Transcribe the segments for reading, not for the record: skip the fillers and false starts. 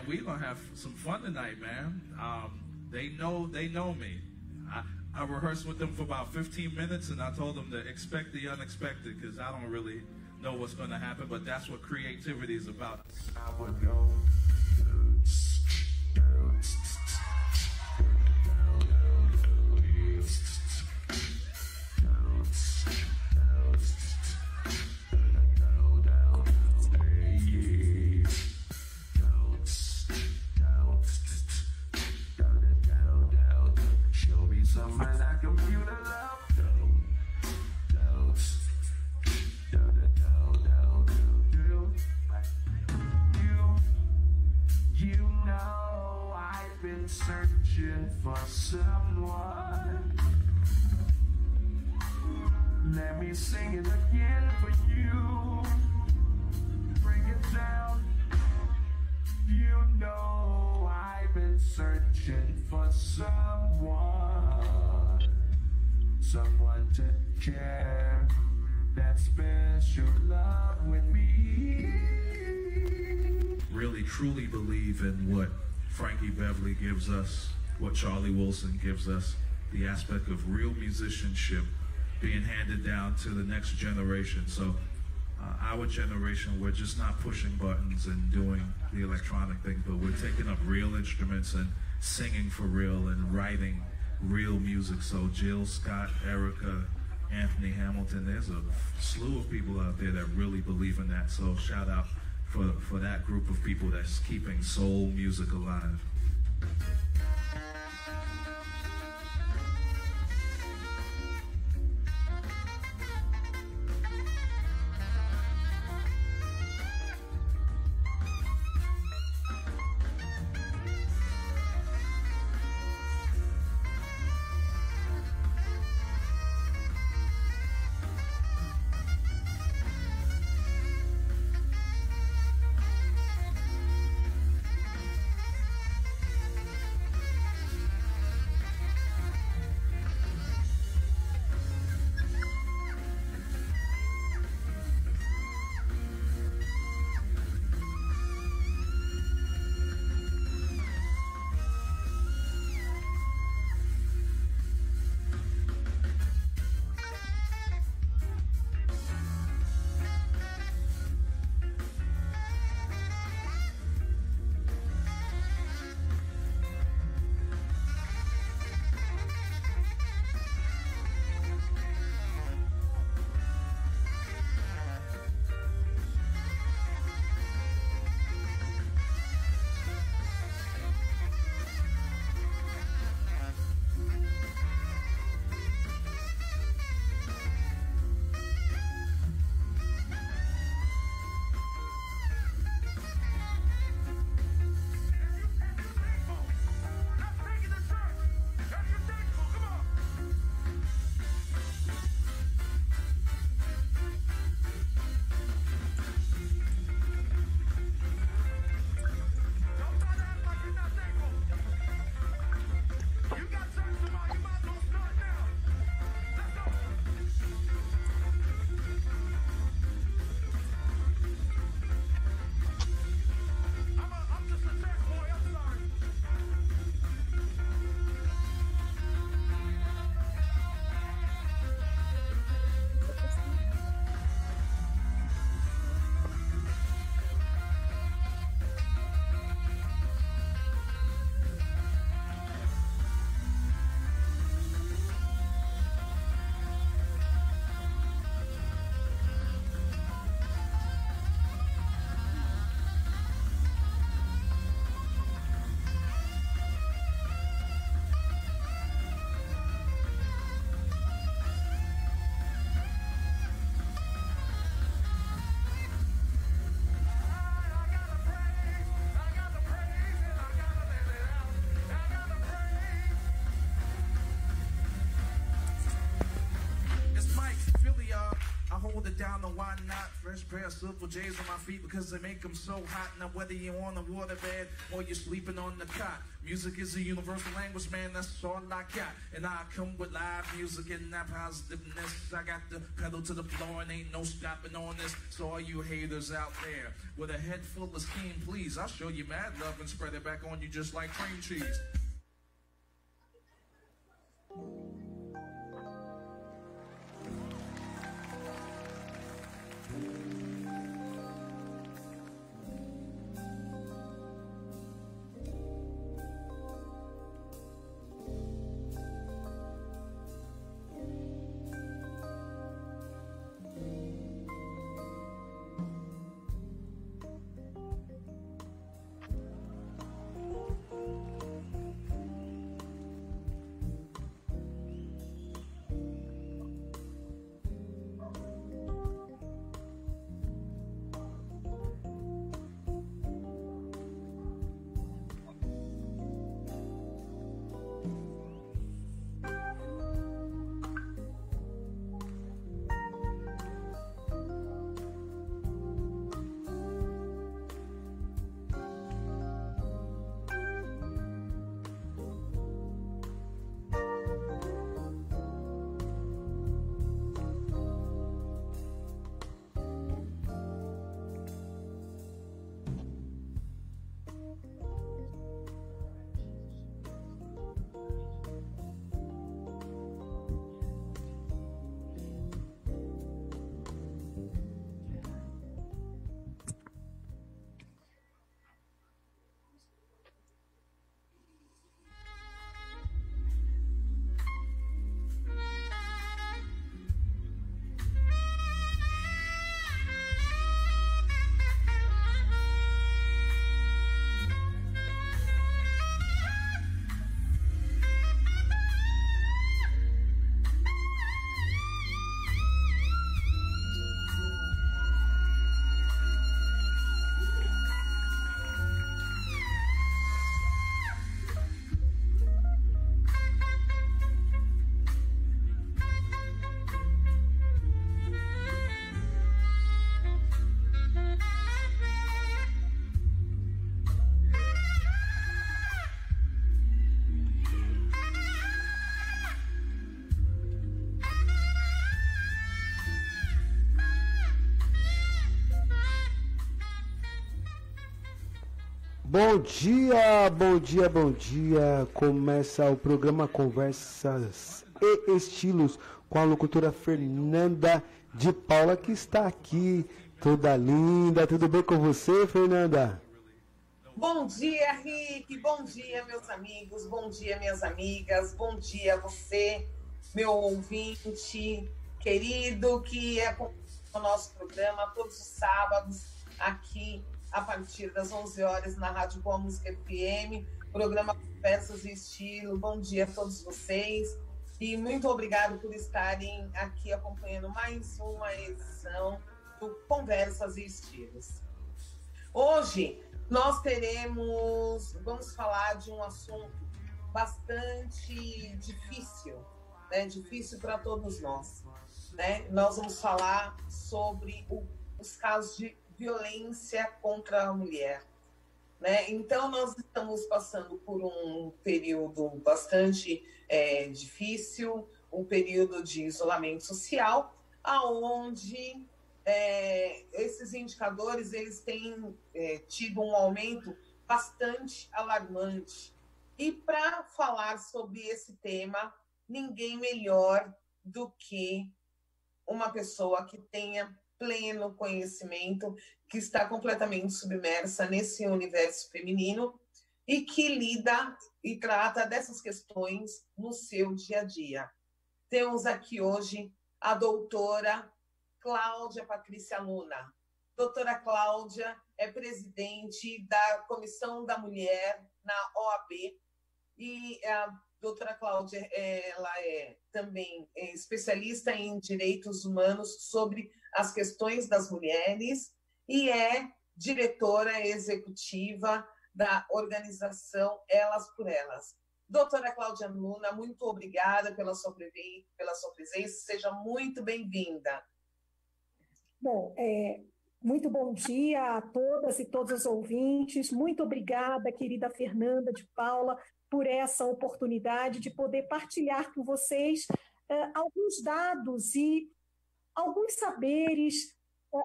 man, we're gonna have some fun tonight, man. They know me. I rehearsed with them for about 15 minutes, and I told them to expect the unexpected, because I don't really know what's gonna happen, but that's what creativity is about. I would go. Searching for someone. Let me sing it again for you. Bring it down. You know I've been searching for someone to share that special love with me. Really truly believe in what Frankie Beverly gives us, what Charlie Wilson gives us, the aspect of real musicianship being handed down to the next generation. So our generation, we're just not pushing buttons and doing the electronic thing, but we're taking up real instruments and singing for real and writing real music. So Jill Scott, Erica, Anthony Hamilton, there's a slew of people out there that really believe in that. So shout out for that group of people that's keeping soul music alive. hold it down, and why not? Fresh pair of Silver J's on my feet because they make them so hot. Now whether you're on a waterbed or you're sleeping on the cot, music is a universal language, man, that's all I got. And I come with live music and that positiveness. I got the pedal to the floor and ain't no stopping on this. So all you haters out there with a head full of steam, please, I'll show you mad love and spread it back on you just like cream cheese. Bom dia, bom dia, bom dia. Começa o programa Conversas e Estilos com a locutora Fernanda de Paula, que está aqui, toda linda. Tudo bem com você, Fernanda? Bom dia, Rick. Bom dia, meus amigos. Bom dia, minhas amigas. Bom dia a você, meu ouvinte querido, que é com o nosso programa todos os sábados aqui a partir das 11 horas na Rádio Boa Música FM, programa Conversas e Estilo. Bom dia a todos vocês e muito obrigado por estarem aqui acompanhando mais uma edição do Conversas e Estilos. Hoje nós vamos falar de um assunto bastante difícil, né? Difícil para todos nós, né? Nós vamos falar sobre os casos de violência contra a mulher, né? Então nós estamos passando por um período bastante difícil, um período de isolamento social, aonde esses indicadores eles têm tido um aumento bastante alarmante. E para falar sobre esse tema, ninguém melhor do que uma pessoa que tenha pleno conhecimento, que está completamente submersa nesse universo feminino e que lida e trata dessas questões no seu dia a dia. Temos aqui hoje a doutora Cláudia Patrícia Luna. Doutora Cláudia é presidente da Comissão da Mulher na OAB e a doutora Cláudia ela é também especialista em direitos humanos sobre as questões das mulheres e é diretora executiva da organização Elas por Elas. Doutora Cláudia Luna, muito obrigada pela sua presença, seja muito bem-vinda. Bom, muito bom dia a todas e todos os ouvintes. Muito obrigada, querida Fernanda de Paula, por essa oportunidade de poder partilhar com vocês alguns dados e alguns saberes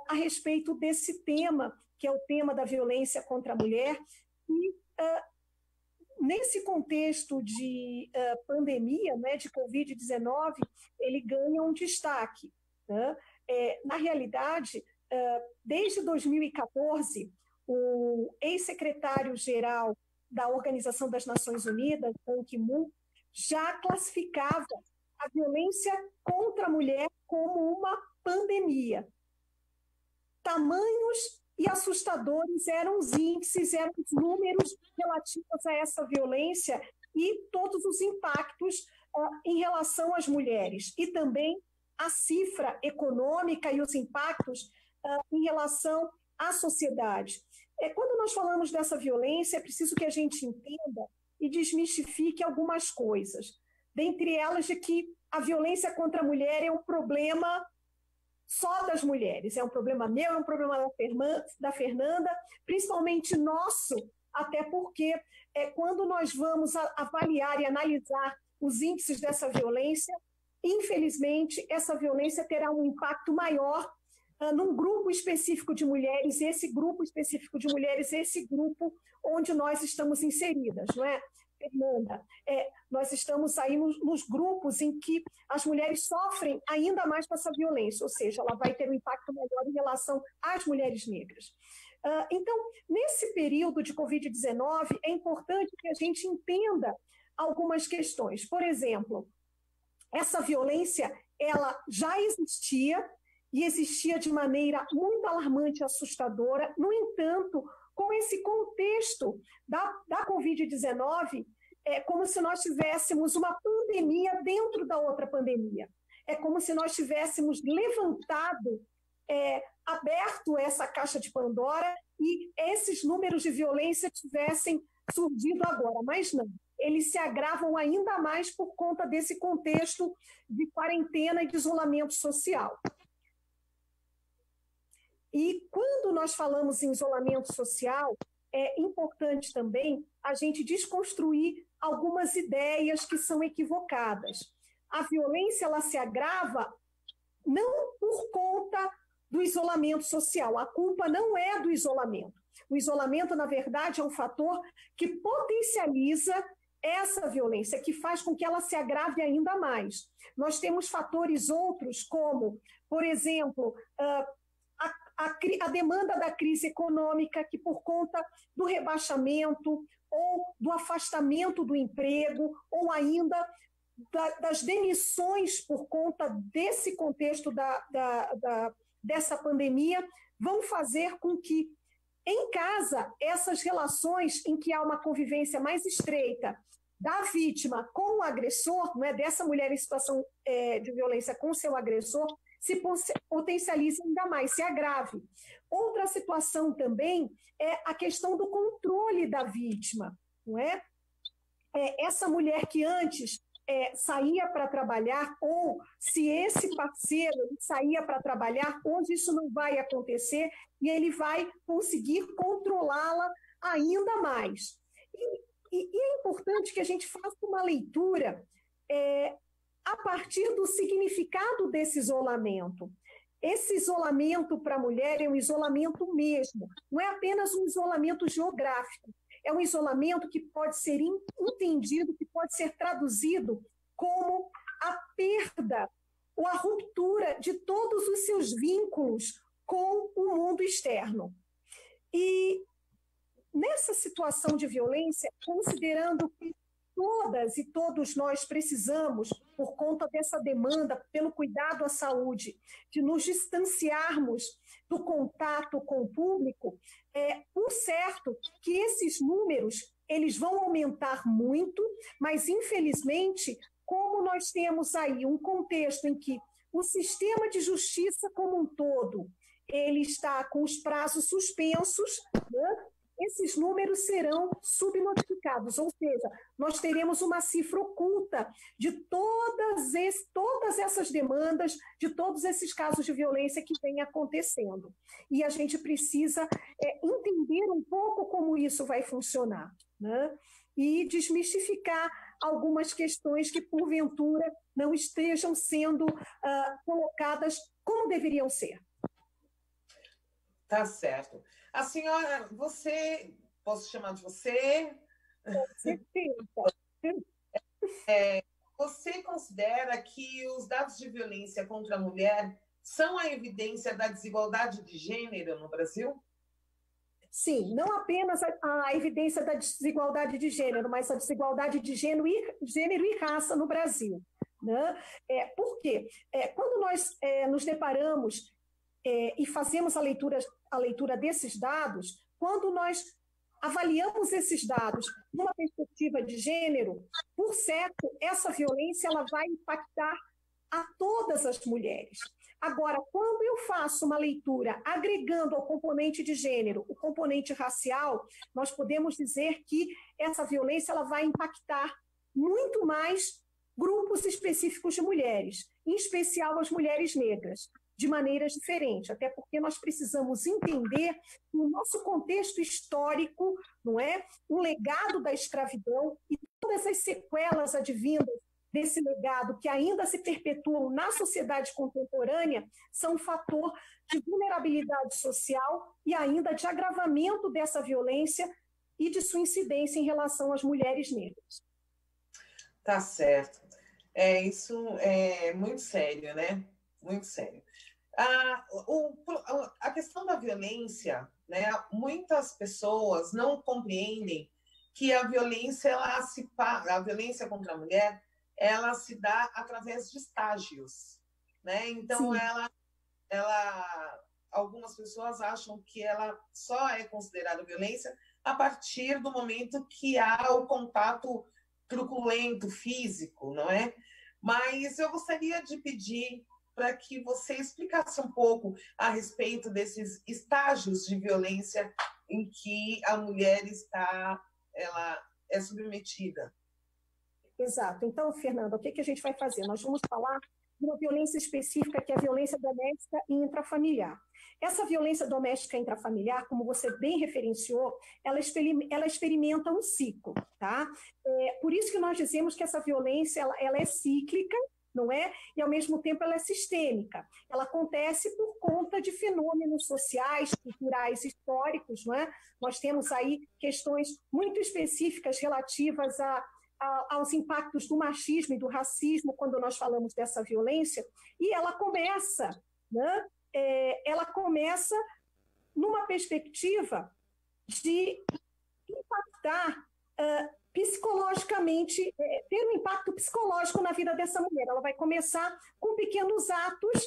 a respeito desse tema, que é o tema da violência contra a mulher. E nesse contexto de pandemia, né, de Covid-19, ele ganha um destaque, né? Na realidade, desde 2014, o ex-secretário-geral da Organização das Nações Unidas, Ban Ki-moon, já classificava a violência contra a mulher como uma pandemia. Tamanhos e assustadores eram os índices, eram os números relativos a essa violência e todos os impactos em relação às mulheres. E também a cifra econômica e os impactos em relação à sociedade. Quando nós falamos dessa violência, é preciso que a gente entenda e desmistifique algumas coisas. Dentre elas, de que a violência contra a mulher é um problema só das mulheres, é um problema meu, é um problema da Fernanda, principalmente nosso, até porque quando nós vamos avaliar e analisar os índices dessa violência, infelizmente, essa violência terá um impacto maior num grupo específico de mulheres, esse grupo específico de mulheres, esse grupo onde nós estamos inseridas, não é, Fernanda? Nós estamos aí nos grupos em que as mulheres sofrem ainda mais com essa violência, ou seja, ela vai ter um impacto maior em relação às mulheres negras. Então, nesse período de Covid-19, é importante que a gente entenda algumas questões. Por exemplo, essa violência, ela já existia, e existia de maneira muito alarmante e assustadora. No entanto, com esse contexto da Covid-19, é como se nós tivéssemos uma pandemia dentro da outra pandemia. É como se nós tivéssemos levantado, aberto essa caixa de Pandora e esses números de violência tivessem surgido agora, mas não. Eles se agravam ainda mais por conta desse contexto de quarentena e de isolamento social. E quando nós falamos em isolamento social, é importante também a gente desconstruir algumas ideias que são equivocadas. A violência ela se agrava não por conta do isolamento social, a culpa não é do isolamento. O isolamento, na verdade, é um fator que potencializa essa violência, que faz com que ela se agrave ainda mais. Nós temos fatores outros, como, por exemplo, a demanda da crise econômica, que por conta do rebaixamento ou do afastamento do emprego, ou ainda das demissões por conta desse contexto dessa pandemia, vão fazer com que, em casa, essas relações em que há uma convivência mais estreita da vítima com o agressor, não é, dessa mulher em situação de violência com seu agressor, se potencialize ainda mais, se agrave. Outra situação também é a questão do controle da vítima, não é? Essa mulher que antes saía para trabalhar, ou se esse parceiro saía para trabalhar, hoje isso não vai acontecer e ele vai conseguir controlá-la ainda mais. E é importante que a gente faça uma leitura a partir do significado desse isolamento. Esse isolamento para a mulher é um isolamento mesmo, não é apenas um isolamento geográfico, é um isolamento que pode ser entendido, que pode ser traduzido como a perda ou a ruptura de todos os seus vínculos com o mundo externo. E nessa situação de violência, considerando que todas e todos nós precisamos, por conta dessa demanda, pelo cuidado à saúde, de nos distanciarmos do contato com o público, por certo que esses números eles vão aumentar muito, mas infelizmente, como nós temos aí um contexto em que o sistema de justiça como um todo, ele está com os prazos suspensos, né? esses números serão subnotificados, ou seja, nós teremos uma cifra oculta de todas essas demandas, de todos esses casos de violência que vêm acontecendo. E a gente precisa entender um pouco como isso vai funcionar, né? E desmistificar algumas questões que, porventura, não estejam sendo colocadas como deveriam ser. Tá certo. A senhora, posso chamar de você? Você considera que os dados de violência contra a mulher são a evidência da desigualdade de gênero no Brasil? Sim, não apenas a evidência da desigualdade de gênero, mas a desigualdade de gênero e raça no Brasil, né? Por quê? Quando nós nos deparamos e fazemos a leitura desses dados, quando nós avaliamos esses dados numa perspectiva de gênero, por certo, essa violência ela vai impactar a todas as mulheres. Agora, quando eu faço uma leitura agregando ao componente de gênero o componente racial, nós podemos dizer que essa violência ela vai impactar muito mais grupos específicos de mulheres, em especial as mulheres negras, de maneiras diferentes, até porque nós precisamos entender o nosso contexto histórico, não é? O legado da escravidão e todas as sequelas advindas desse legado que ainda se perpetuam na sociedade contemporânea são um fator de vulnerabilidade social e ainda de agravamento dessa violência e de sua incidência em relação às mulheres negras. Tá certo. Isso é muito sério, né? Muito sério. A questão da violência, né? Muitas pessoas não compreendem que a violência contra a mulher ela se dá através de estágios, né? Então, algumas pessoas acham que ela só é considerada violência a partir do momento que há o contato truculento, físico, não é? Mas eu gostaria de pedir para que você explicasse um pouco a respeito desses estágios de violência em que a mulher ela é submetida. Exato. Então, Fernanda, o que a gente vai fazer? Nós vamos falar de uma violência específica, que é a violência doméstica e intrafamiliar. Essa violência doméstica e intrafamiliar, como você bem referenciou, ela experimenta um ciclo, tá? Por isso que nós dizemos que essa violência ela é cíclica, não é? E, ao mesmo tempo, ela é sistêmica. Ela acontece por conta de fenômenos sociais, culturais, históricos, não é? Nós temos aí questões muito específicas relativas aos impactos do machismo e do racismo quando nós falamos dessa violência, e ela começa, né? Ela começa numa perspectiva de impactar psicologicamente, ter um impacto psicológico na vida dessa mulher. Ela vai começar com pequenos atos,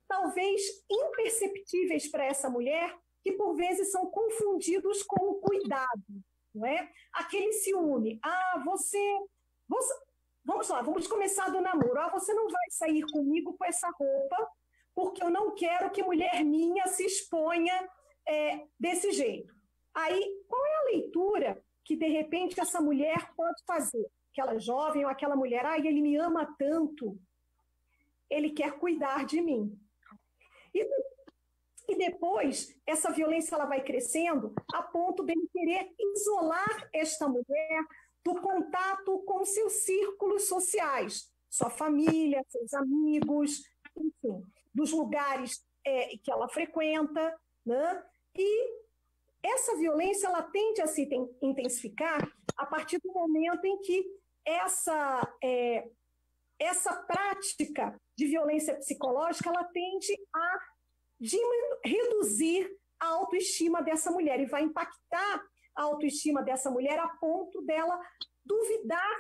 talvez imperceptíveis para essa mulher, que por vezes são confundidos com o cuidado, não é? Aquele ciúme. Vamos lá, vamos começar do namoro. Você não vai sair comigo com essa roupa, porque eu não quero que mulher minha se exponha desse jeito. Aí, qual é a leitura que, de repente, essa mulher pode fazer? Aquela jovem ou aquela mulher, ele me ama tanto, ele quer cuidar de mim. E depois, essa violência ela vai crescendo a ponto de ele querer isolar esta mulher do contato com seus círculos sociais, sua família, seus amigos, enfim, dos lugares que ela frequenta, né? E essa violência ela tende a se intensificar a partir do momento em que essa prática de violência psicológica ela tende a reduzir a autoestima dessa mulher e vai impactar a autoestima dessa mulher a ponto dela duvidar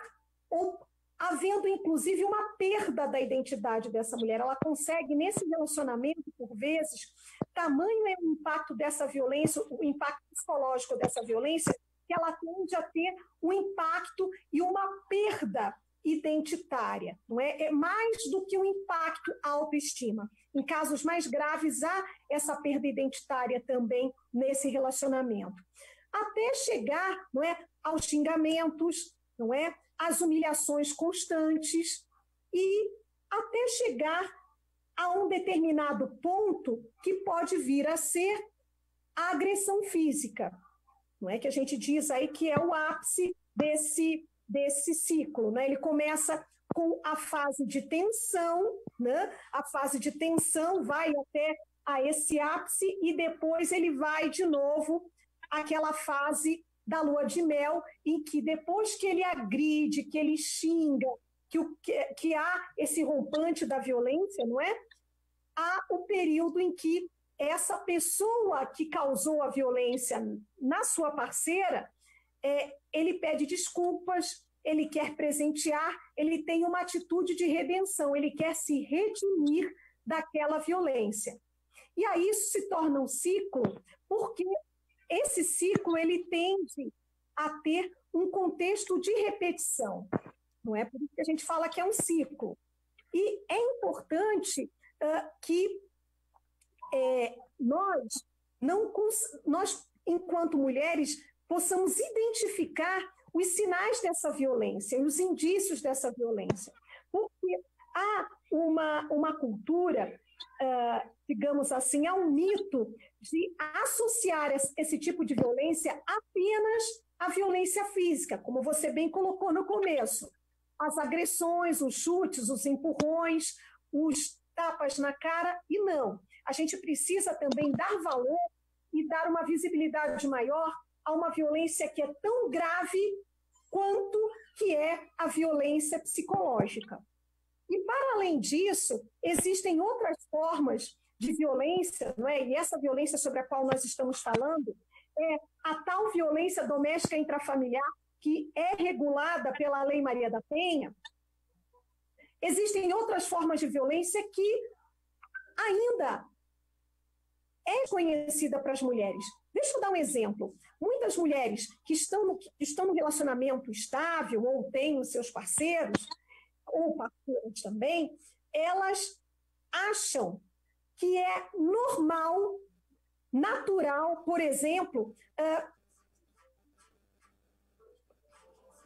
ou havendo, inclusive, uma perda da identidade dessa mulher. Ela consegue, nesse relacionamento, por vezes, tamanho é o impacto dessa violência, o impacto psicológico dessa violência, que ela tende a ter um impacto e uma perda identitária, não é? É mais do que um impacto à autoestima. Em casos mais graves, há essa perda identitária também nesse relacionamento. até chegar, não é, aos xingamentos, não é, às humilhações constantes e até chegar a um determinado ponto que pode vir a ser a agressão física, não é, que a gente diz aí que é o ápice desse ciclo, né? Ele começa com a fase de tensão, né? A fase de tensão vai até a esse ápice e depois ele vai de novo àquela fase da lua de mel, em que depois que ele agride, que ele xinga, que há esse rompante da violência, não é? Há o período em que essa pessoa que causou a violência na sua parceira, ele pede desculpas, ele quer presentear, ele tem uma atitude de redenção, ele quer se redimir daquela violência. E aí isso se torna um ciclo, porque esse ciclo ele tende a ter um contexto de repetição, não é? Por isso que a gente fala que é um ciclo. E é importante que nós, enquanto mulheres, possamos identificar os sinais dessa violência e os indícios dessa violência. Porque há uma cultura, digamos assim, há um mito de associar esse tipo de violência apenas à violência física, como você bem colocou no começo. As agressões, os chutes, os empurrões, os tapas na cara, e não. A gente precisa também dar valor e dar uma visibilidade maior a uma violência que é tão grave quanto que é a violência psicológica. E, para além disso, existem outras formas de violência, não é? E essa violência sobre a qual nós estamos falando é a tal violência doméstica intrafamiliar, que é regulada pela Lei Maria da Penha. Existem outras formas de violência que ainda é conhecida para as mulheres. Deixa eu dar um exemplo. Muitas mulheres que estão no relacionamento estável ou têm os seus parceiros, ou parceiros também, elas acham que é normal, natural, por exemplo,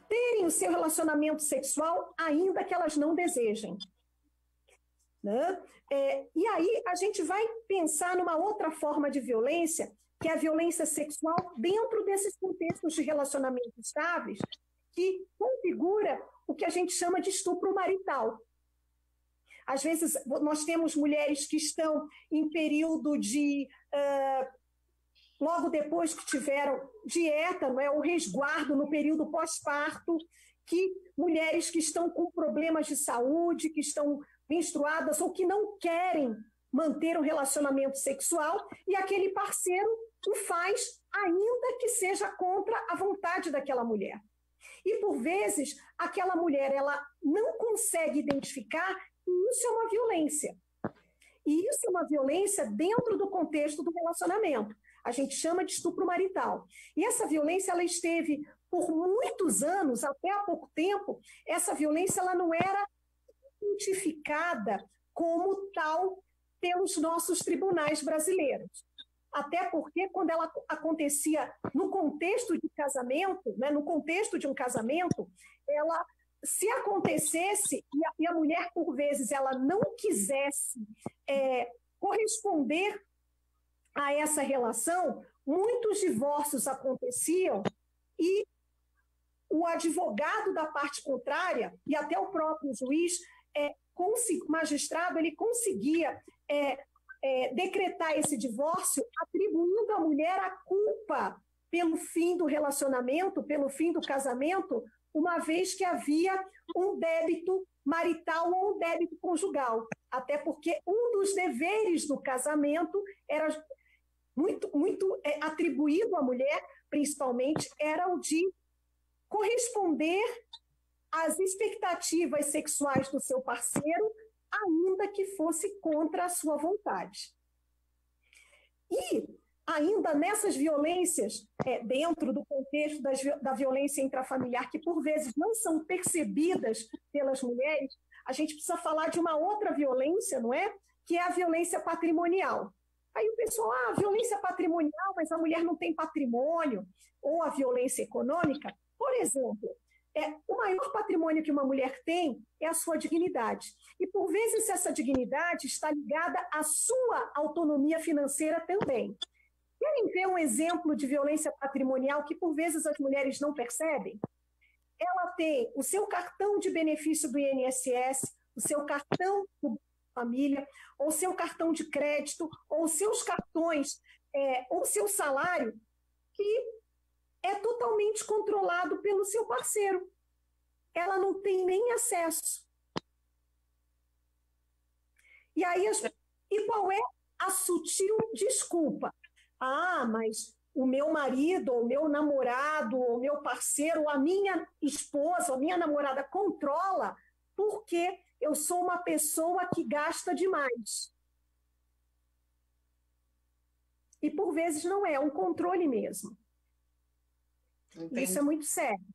terem o seu relacionamento sexual ainda que elas não desejem. Né? E aí a gente vai pensar numa outra forma de violência, que é a violência sexual dentro desses contextos de relacionamentos estáveis, que configura o que a gente chama de estupro marital. Às vezes, nós temos mulheres que estão em período de... logo depois que tiveram dieta, não é, o resguardo no período pós-parto, que mulheres que estão com problemas de saúde, que estão menstruadas ou que não querem manter um relacionamento sexual, e aquele parceiro o faz ainda que seja contra a vontade daquela mulher. E, por vezes, aquela mulher ela não consegue identificar que isso é uma violência. E isso é uma violência dentro do contexto do relacionamento. A gente chama de estupro marital. E essa violência, ela esteve por muitos anos, até há pouco tempo, essa violência ela não era identificada como tal pelos nossos tribunais brasileiros. Até porque, quando ela acontecia no contexto de casamento, né, no contexto de um casamento, ela, se acontecesse e a mulher, por vezes, ela não quisesse corresponder a essa relação, muitos divórcios aconteciam e o advogado da parte contrária e até o próprio juiz, magistrado, ele conseguia decretar esse divórcio atribuindo à mulher a culpa pelo fim do relacionamento, pelo fim do casamento, uma vez que havia um débito marital ou um débito conjugal. Até porque um dos deveres do casamento era muito atribuído à mulher, principalmente, era o de corresponder às expectativas sexuais do seu parceiro, ainda que fosse contra a sua vontade. E, ainda nessas violências, dentro do contexto da violência intrafamiliar, que por vezes não são percebidas pelas mulheres, a gente precisa falar de uma outra violência, não é? Que é a violência patrimonial. Aí o pessoal, a violência patrimonial, mas a mulher não tem patrimônio, ou a violência econômica. Por exemplo, o maior patrimônio que uma mulher tem é a sua dignidade. E, por vezes, essa dignidade está ligada à sua autonomia financeira também. Querem ver um exemplo de violência patrimonial que, por vezes, as mulheres não percebem? Ela tem o seu cartão de benefício do INSS, o seu cartão do família, ou o seu cartão de crédito, ou os seus cartões, ou o seu salário, que é totalmente controlado pelo seu parceiro. Ela não tem nem acesso. E aí, qual é a sutil desculpa? Ah, mas o meu marido, ou o meu namorado, ou o meu parceiro, ou a minha esposa, ou a minha namorada controla porque eu sou uma pessoa que gasta demais. E por vezes não é um controle mesmo. Entendi. Isso é muito sério.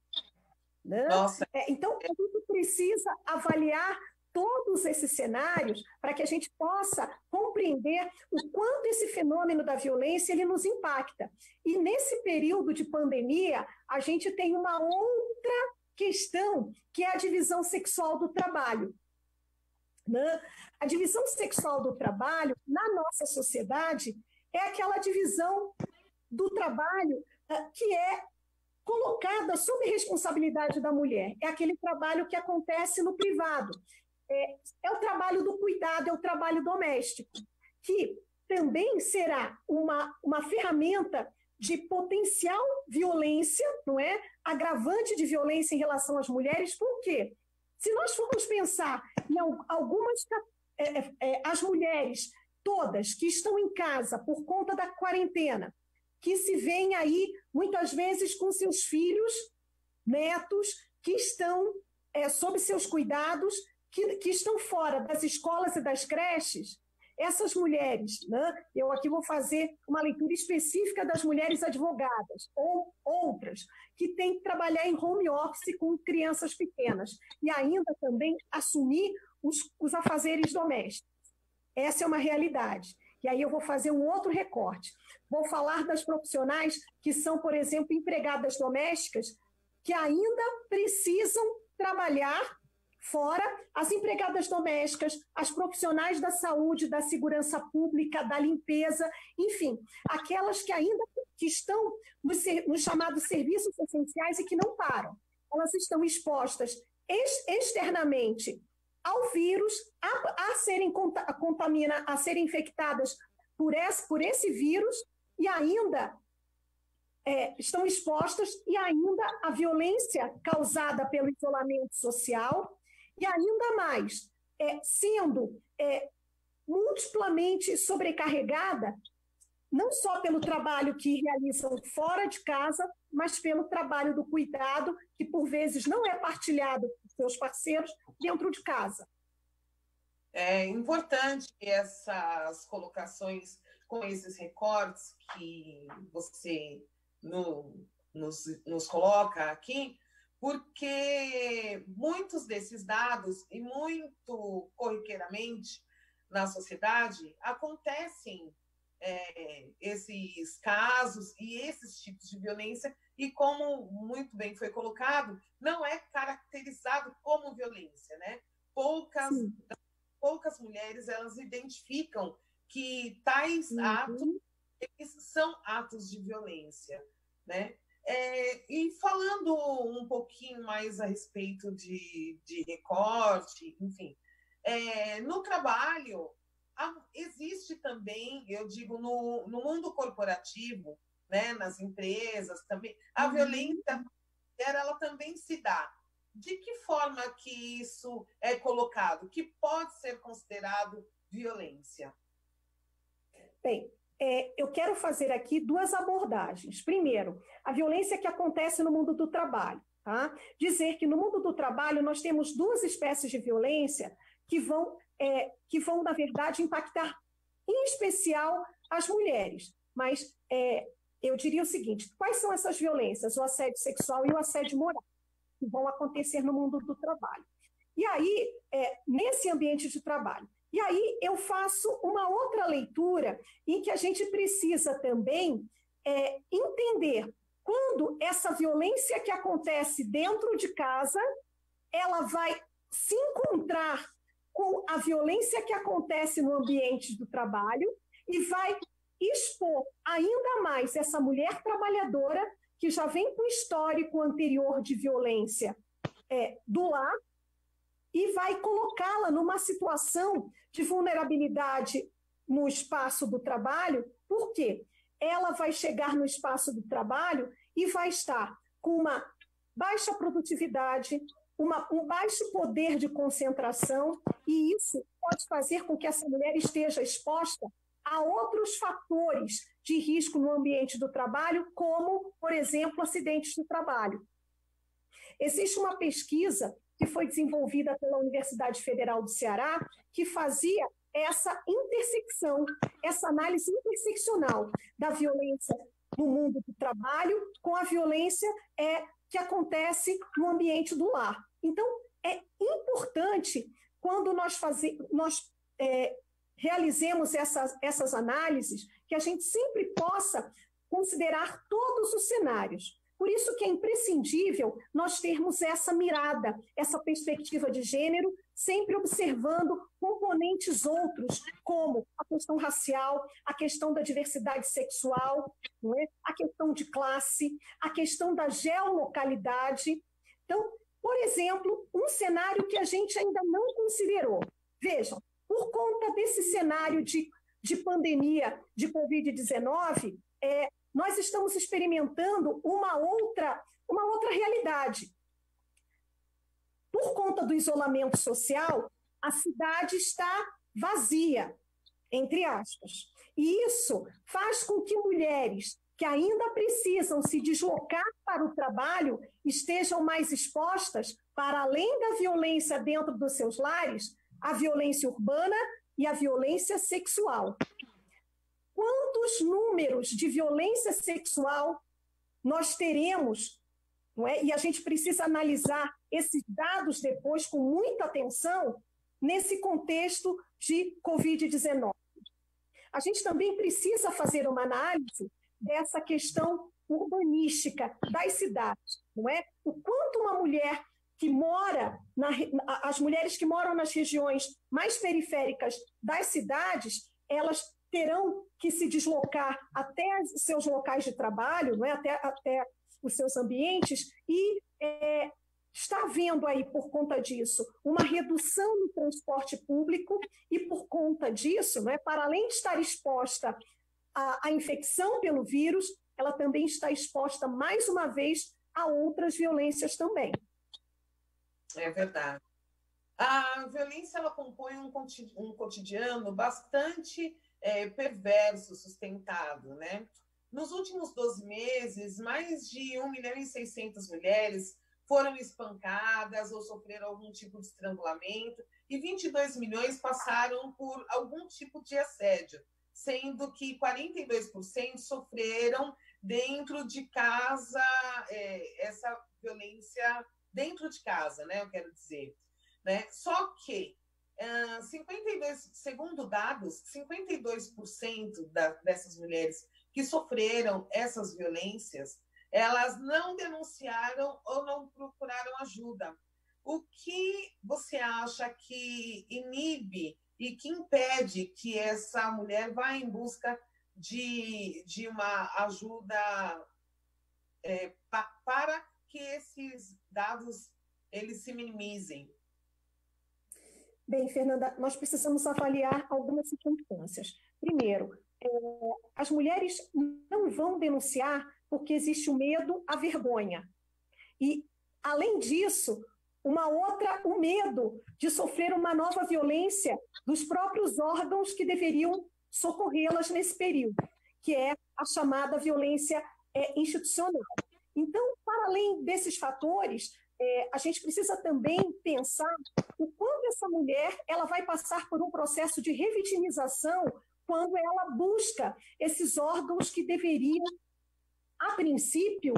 Né? Nossa. Então, a gente precisa avaliar todos esses cenários para que a gente possa compreender o quanto esse fenômeno da violência ele nos impacta. E nesse período de pandemia, a gente tem uma outra questão, que é a divisão sexual do trabalho. Né? A divisão sexual do trabalho, na nossa sociedade, é aquela divisão do trabalho que é colocada sob responsabilidade da mulher. É aquele trabalho que acontece no privado. É o trabalho do cuidado, é o trabalho doméstico, que também será uma ferramenta de potencial violência, não é? Agravante de violência em relação às mulheres. Por quê? Se nós formos pensar em algumas... as mulheres todas que estão em casa por conta da quarentena, que se veem aí, muitas vezes, com seus filhos, netos, que estão sob seus cuidados, que estão fora das escolas e das creches, essas mulheres, né? Eu aqui vou fazer uma leitura específica das mulheres advogadas, ou outras, que têm que trabalhar em home office com crianças pequenas, e ainda também assumir os afazeres domésticos. Essa é uma realidade. E aí eu vou fazer um outro recorte. Vou falar das profissionais que são, por exemplo, empregadas domésticas, que ainda precisam trabalhar fora, as empregadas domésticas, as profissionais da saúde, da segurança pública, da limpeza, enfim, aquelas que ainda estão nos chamados serviços essenciais e que não param. Elas estão expostas externamente ao vírus, a serem infectadas por esse vírus, e ainda estão expostas, e ainda a violência causada pelo isolamento social, e ainda mais, sendo multiplamente sobrecarregada, não só pelo trabalho que realizam fora de casa, mas pelo trabalho do cuidado, que por vezes não é partilhado por seus parceiros dentro de casa. É importante essas colocações com esses recortes que você nos coloca aqui, porque muitos desses dados, e muito corriqueiramente na sociedade, acontecem esses casos e esses tipos de violência, e como muito bem foi colocado, não é caracterizado como violência, né? Poucas mulheres, elas identificam que tais atos eles são atos de violência, né? E falando um pouquinho mais a respeito de recorte, enfim, no trabalho, existe também, eu digo, no mundo corporativo, né, nas empresas também, a violência ela também se dá. De que forma que isso é colocado? Que pode ser considerado violência? Bem, eu quero fazer aqui duas abordagens. Primeiro, a violência que acontece no mundo do trabalho. Tá? Dizer que no mundo do trabalho nós temos duas espécies de violência que vão, na verdade, impactar em especial as mulheres. Mas eu diria o seguinte, quais são essas violências? O assédio sexual e o assédio moral, que vão acontecer no mundo do trabalho. E aí, nesse ambiente de trabalho, E aí eu faço uma outra leitura em que a gente precisa também entender quando essa violência que acontece dentro de casa, ela vai se encontrar com a violência que acontece no ambiente do trabalho e vai expor ainda mais essa mulher trabalhadora que já vem com histórico anterior de violência do lar e vai colocá-la numa situação de vulnerabilidade no espaço do trabalho. Por quê? Ela vai chegar no espaço do trabalho e vai estar com uma baixa produtividade, um baixo poder de concentração, e isso pode fazer com que essa mulher esteja exposta a outros fatores de risco no ambiente do trabalho, como, por exemplo, acidentes de trabalho. Existe uma pesquisa que foi desenvolvida pela Universidade Federal do Ceará, que fazia essa intersecção, essa análise interseccional da violência no mundo do trabalho com a violência que acontece no ambiente do lar. Então, é importante, quando nós realizemos essas análises, que a gente sempre possa considerar todos os cenários. Por isso que é imprescindível nós termos essa mirada, essa perspectiva de gênero, sempre observando componentes outros, como a questão racial, a questão da diversidade sexual, não é? A questão de classe, a questão da geolocalidade. Então, por exemplo, um cenário que a gente ainda não considerou. Vejam, por conta desse cenário de pandemia de Covid-19, nós estamos experimentando uma outra realidade. Por conta do isolamento social, a cidade está vazia, entre aspas. E isso faz com que mulheres que ainda precisam se deslocar para o trabalho estejam mais expostas, para além da violência dentro dos seus lares, a violência urbana e a violência sexual. Quantos números de violência sexual nós teremos, não é? E a gente precisa analisar esses dados depois com muita atenção nesse contexto de Covid-19. A gente também precisa fazer uma análise dessa questão urbanística das cidades, não é? O quanto uma mulher que mora, as mulheres que moram nas regiões mais periféricas das cidades, elas terão que se deslocar até os seus locais de trabalho, não é? até os seus ambientes, e está havendo aí, por conta disso, uma redução no transporte público, e por conta disso, não é? Para além de estar exposta à infecção pelo vírus, ela também está exposta, mais uma vez, a outras violências também. É verdade. A violência, ela compõe um cotidiano bastante perverso, sustentado, né? Nos últimos 12 meses, mais de 1.600.000 mulheres foram espancadas ou sofreram algum tipo de estrangulamento, e 22 milhões passaram por algum tipo de assédio, sendo que 42% sofreram dentro de casa, essa violência dentro de casa, né? Eu quero dizer, né? Só que, segundo dados, 52% dessas mulheres que sofreram essas violências, elas não denunciaram ou não procuraram ajuda. O que você acha que inibe e que impede que essa mulher vá em busca de uma ajuda para que esses dados eles se minimizem? Bem, Fernanda, nós precisamos avaliar algumas circunstâncias. Primeiro, as mulheres não vão denunciar porque existe o medo, a vergonha. E, além disso, o medo de sofrer uma nova violência dos próprios órgãos que deveriam socorrê-las nesse período, que é a chamada violência institucional. Então, para além desses fatores, a gente precisa também pensar o quanto essa mulher ela vai passar por um processo de revitimização quando ela busca esses órgãos que deveriam, a princípio,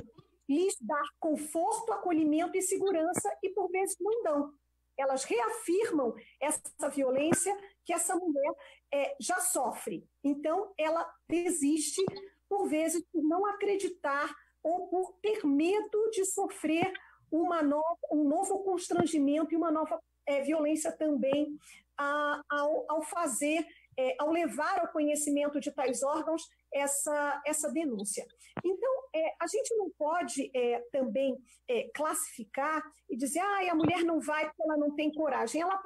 lhes dar conforto, acolhimento e segurança, e por vezes não dão. elas reafirmam essa violência que essa mulher já sofre. Então, ela desiste, por vezes, por não acreditar ou por ter medo de sofrer um novo constrangimento e uma nova violência também ao fazer, ao levar ao conhecimento de tais órgãos essa denúncia. Então, a gente não pode também classificar e dizer a mulher não vai porque ela não tem coragem. Ela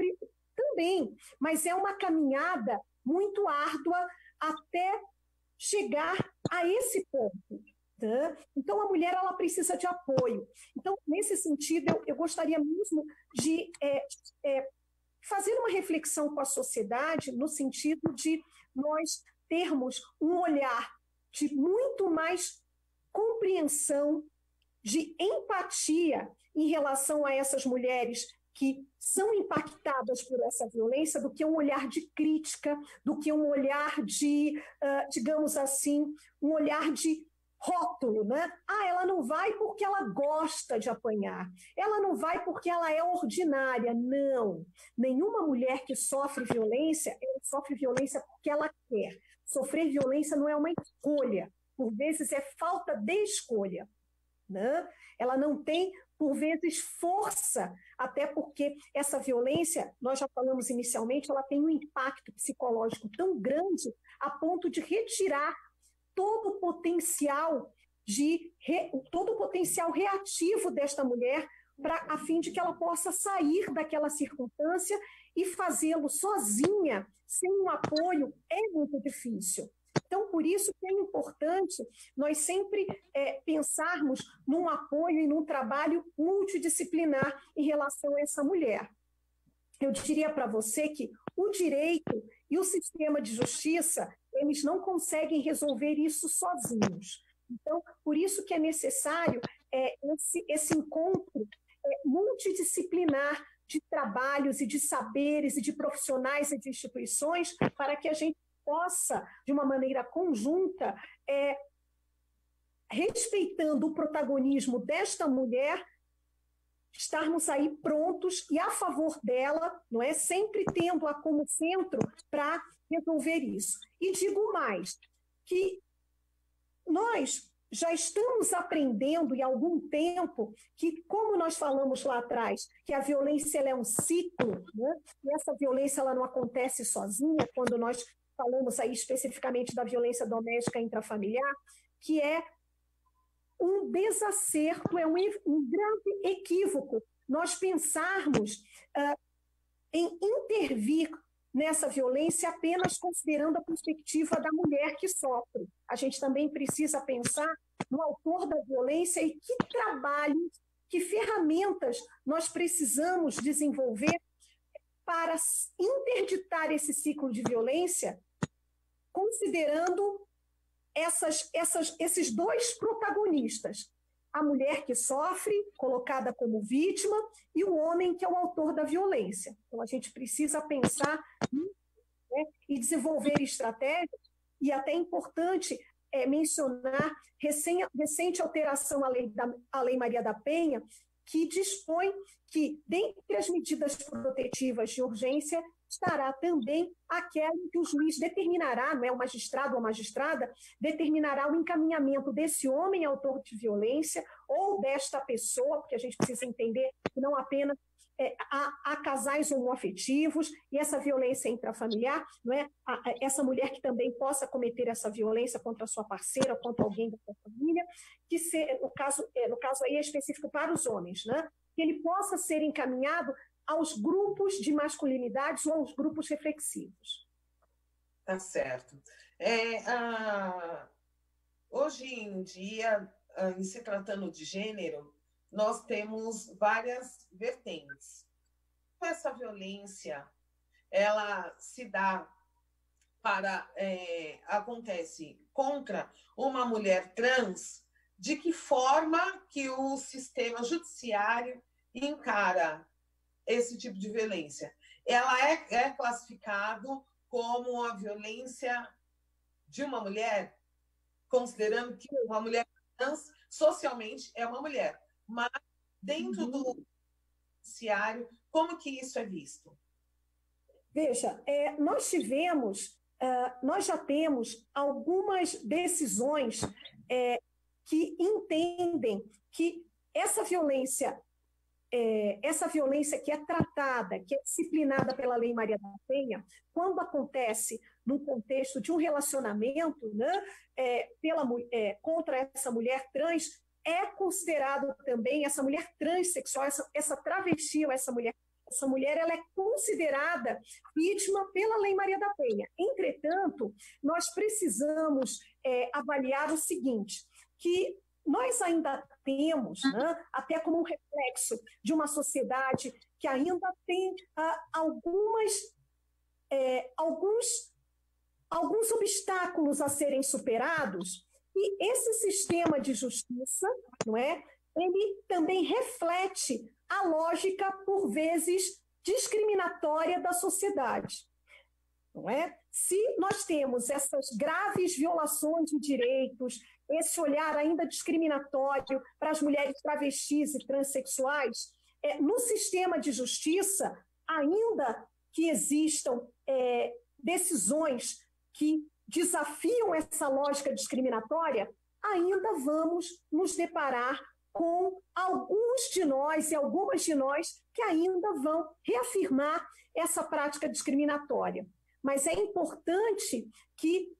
também, mas é uma caminhada muito árdua até chegar a esse ponto. Tá? Então, a mulher ela precisa de apoio. Então, nesse sentido, eu gostaria mesmo de fazer uma reflexão com a sociedade no sentido de nós termos um olhar de muito mais compreensão, de empatia em relação a essas mulheres que são impactadas por essa violência, do que um olhar de crítica, do que um olhar de, digamos assim, um olhar de rótulo, né? Ela não vai porque ela gosta de apanhar. Ela não vai porque ela é ordinária. Não. Nenhuma mulher que sofre violência, ela sofre violência porque ela quer. Sofrer violência não é uma escolha. Por vezes é falta de escolha, né? Ela não tem, por vezes, força, até porque essa violência, nós já falamos inicialmente, ela tem um impacto psicológico tão grande a ponto de retirar todo o potencial reativo desta mulher a fim de que ela possa sair daquela circunstância e fazê-lo sozinha, sem um apoio, é muito difícil. Então, por isso que é importante nós sempre pensarmos num apoio e num trabalho multidisciplinar em relação a essa mulher. Eu diria para você que o direito e o sistema de justiça, eles não conseguem resolver isso sozinhos. Então, por isso que é necessário esse encontro multidisciplinar de trabalhos e de saberes e de profissionais e de instituições para que a gente possa, de uma maneira conjunta, respeitando o protagonismo desta mulher, estarmos aí prontos e a favor dela, não é? Sempre tendo-a como centro para resolver isso. E digo mais, que nós já estamos aprendendo em algum tempo que, como nós falamos lá atrás, que a violência ela é um ciclo, né? E essa violência ela não acontece sozinha, quando nós falamos aí especificamente da violência doméstica intrafamiliar, que é um desacerto, é um grave equívoco nós pensarmos em intervir nessa violência apenas considerando a perspectiva da mulher que sofre. A gente também precisa pensar no autor da violência e que trabalhos, que ferramentas nós precisamos desenvolver para interditar esse ciclo de violência, considerando esses dois protagonistas, a mulher que sofre, colocada como vítima, e o homem que é o autor da violência. Então, a gente precisa pensar, né, e desenvolver estratégias, e até é importante mencionar recente alteração à Lei Maria da Penha, que dispõe que, dentre as medidas protetivas de urgência, estará também aquela que o juiz determinará, não é, o magistrado ou a magistrada, determinará o encaminhamento desse homem autor de violência ou desta pessoa, porque a gente precisa entender que não apenas há casais homoafetivos e essa violência intrafamiliar, não é? Essa mulher que também possa cometer essa violência contra a sua parceira ou contra alguém da sua família, que no caso aí é específico para os homens, né? Que ele possa ser encaminhado aos grupos de masculinidades ou aos grupos reflexivos. Tá certo. Hoje em dia, em se tratando de gênero, nós temos várias vertentes. Essa violência, ela se dá acontece contra uma mulher trans, de que forma que o sistema judiciário encara esse tipo de violência? Ela é classificado como a violência de uma mulher, considerando que uma mulher trans socialmente é uma mulher, mas dentro do judiciário Como que isso é visto? Veja, nós já temos algumas decisões que entendem que essa violência que é tratada, que é disciplinada pela Lei Maria da Penha, quando acontece no contexto de um relacionamento, né, contra essa mulher trans, é considerado também essa mulher transexual, essa travesti, ou essa mulher ela é considerada vítima pela Lei Maria da Penha. Entretanto, nós precisamos avaliar o seguinte, que nós ainda temos, né, até como um reflexo de uma sociedade que ainda tem alguns obstáculos a serem superados, e esse sistema de justiça, não é, ele também reflete a lógica, por vezes, discriminatória da sociedade. Não é? Se nós temos essas graves violações de direitos, esse olhar ainda discriminatório para as mulheres travestis e transexuais, no sistema de justiça, ainda que existam decisões que desafiam essa lógica discriminatória, ainda vamos nos deparar com alguns de nós e algumas de nós que ainda vão reafirmar essa prática discriminatória. Mas é importante que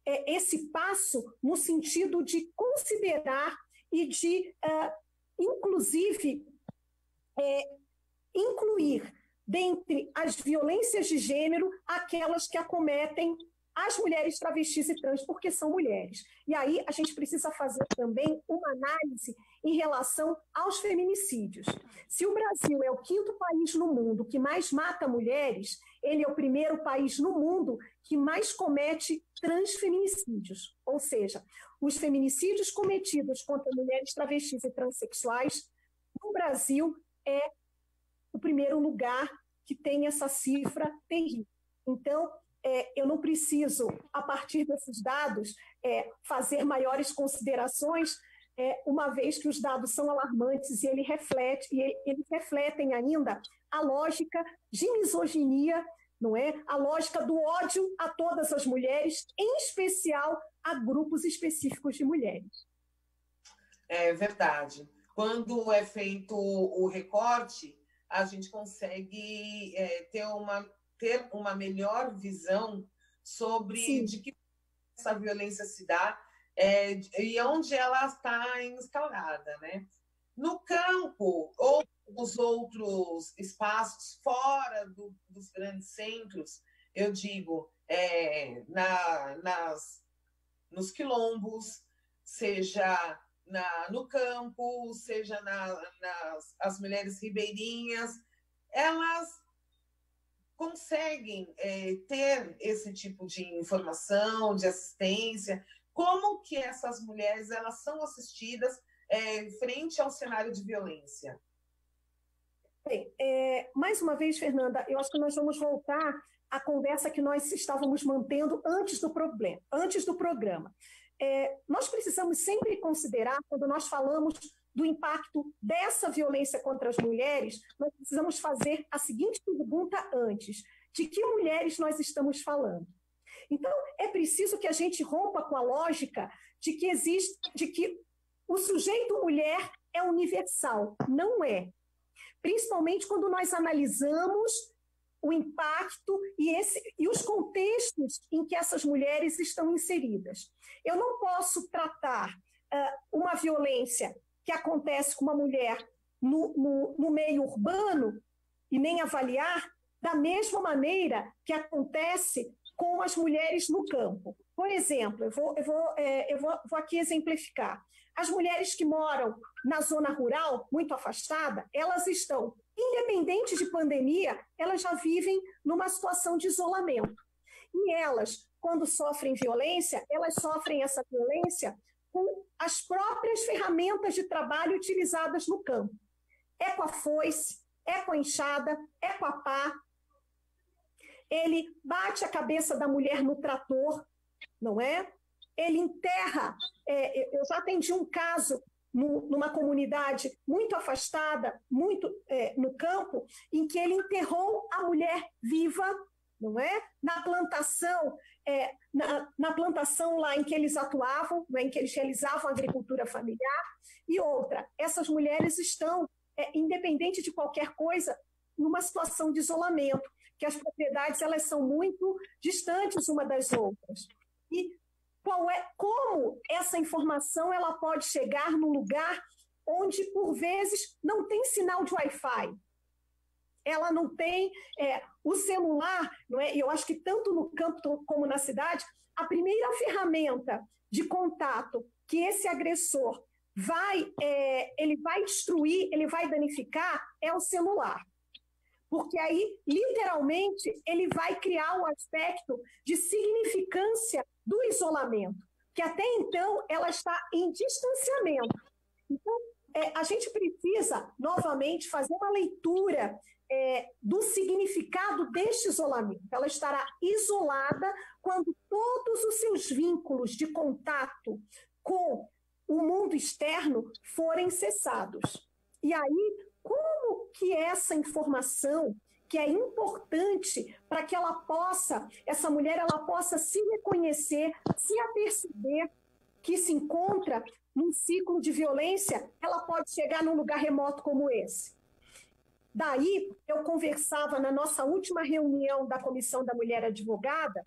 esse passo no sentido de considerar e de, inclusive, incluir dentre as violências de gênero aquelas que acometem as mulheres travestis e trans, porque são mulheres. E aí a gente precisa fazer também uma análise em relação aos feminicídios. Se o Brasil é o 5º país no mundo que mais mata mulheres, ele é o 1º país no mundo que mais comete transfeminicídios. Ou seja, os feminicídios cometidos contra mulheres travestis e transexuais, no Brasil, é o 1º lugar que tem essa cifra terrível. Então, eu não preciso, a partir desses dados, fazer maiores considerações, uma vez que os dados são alarmantes e eles refletem ainda a lógica de misoginia, não é? A lógica do ódio a todas as mulheres, em especial a grupos específicos de mulheres. É verdade. Quando é feito o recorte, a gente consegue ter uma melhor visão sobre de que essa violência se dá e onde ela está instaurada, né? No campo ou nos outros espaços fora dos grandes centros, eu digo, nos quilombos, seja no campo, seja as mulheres ribeirinhas, elas conseguem ter esse tipo de informação, de assistência? Como que essas mulheres elas são assistidas frente ao cenário de violência? Bem, mais uma vez, Fernanda, eu acho que nós vamos voltar à conversa que nós estávamos mantendo antes do programa. Nós precisamos sempre considerar, quando nós falamos do impacto dessa violência contra as mulheres, nós precisamos fazer a seguinte pergunta antes: de que mulheres nós estamos falando? Então, é preciso que a gente rompa com a lógica de que o sujeito mulher é universal. Não é. Principalmente quando nós analisamos o impacto e os contextos em que essas mulheres estão inseridas. Eu não posso tratar uma violência que acontece com uma mulher no meio urbano e nem avaliar da mesma maneira que acontece com as mulheres no campo. Por exemplo, eu vou aqui exemplificar. As mulheres que moram na zona rural, muito afastada, elas estão, independente de pandemia, elas já vivem numa situação de isolamento. E elas, quando sofrem violência, elas sofrem essa violência com as próprias ferramentas de trabalho utilizadas no campo. É com a foice, é com a enxada, é com a pá. Ele bate a cabeça da mulher no trator, não é? Ele enterra. Eu já atendi um caso numa comunidade muito afastada, muito no campo, em que ele enterrou a mulher viva, não é? Na plantação, na plantação lá em que eles atuavam, em que eles realizavam a agricultura familiar. E outra, essas mulheres estão, independente de qualquer coisa, numa situação de isolamento, que as propriedades elas são muito distantes uma das outras. E como essa informação ela pode chegar num lugar onde, por vezes, não tem sinal de Wi-Fi? Ela não tem o celular, não é? Eu acho que tanto no campo como na cidade, a primeira ferramenta de contato que esse agressor ele vai destruir, ele vai danificar, é o celular. Porque aí, literalmente, ele vai criar um aspecto de significância do isolamento, que até então ela está em distanciamento. Então, a gente precisa, novamente, fazer uma leitura do significado deste isolamento. Ela estará isolada quando todos os seus vínculos de contato com o mundo externo forem cessados. E aí, como que essa informação, que é importante para que essa mulher ela possa se reconhecer, se aperceber que se encontra num ciclo de violência, ela pode chegar num lugar remoto como esse? Daí, eu conversava na nossa última reunião da Comissão da Mulher Advogada,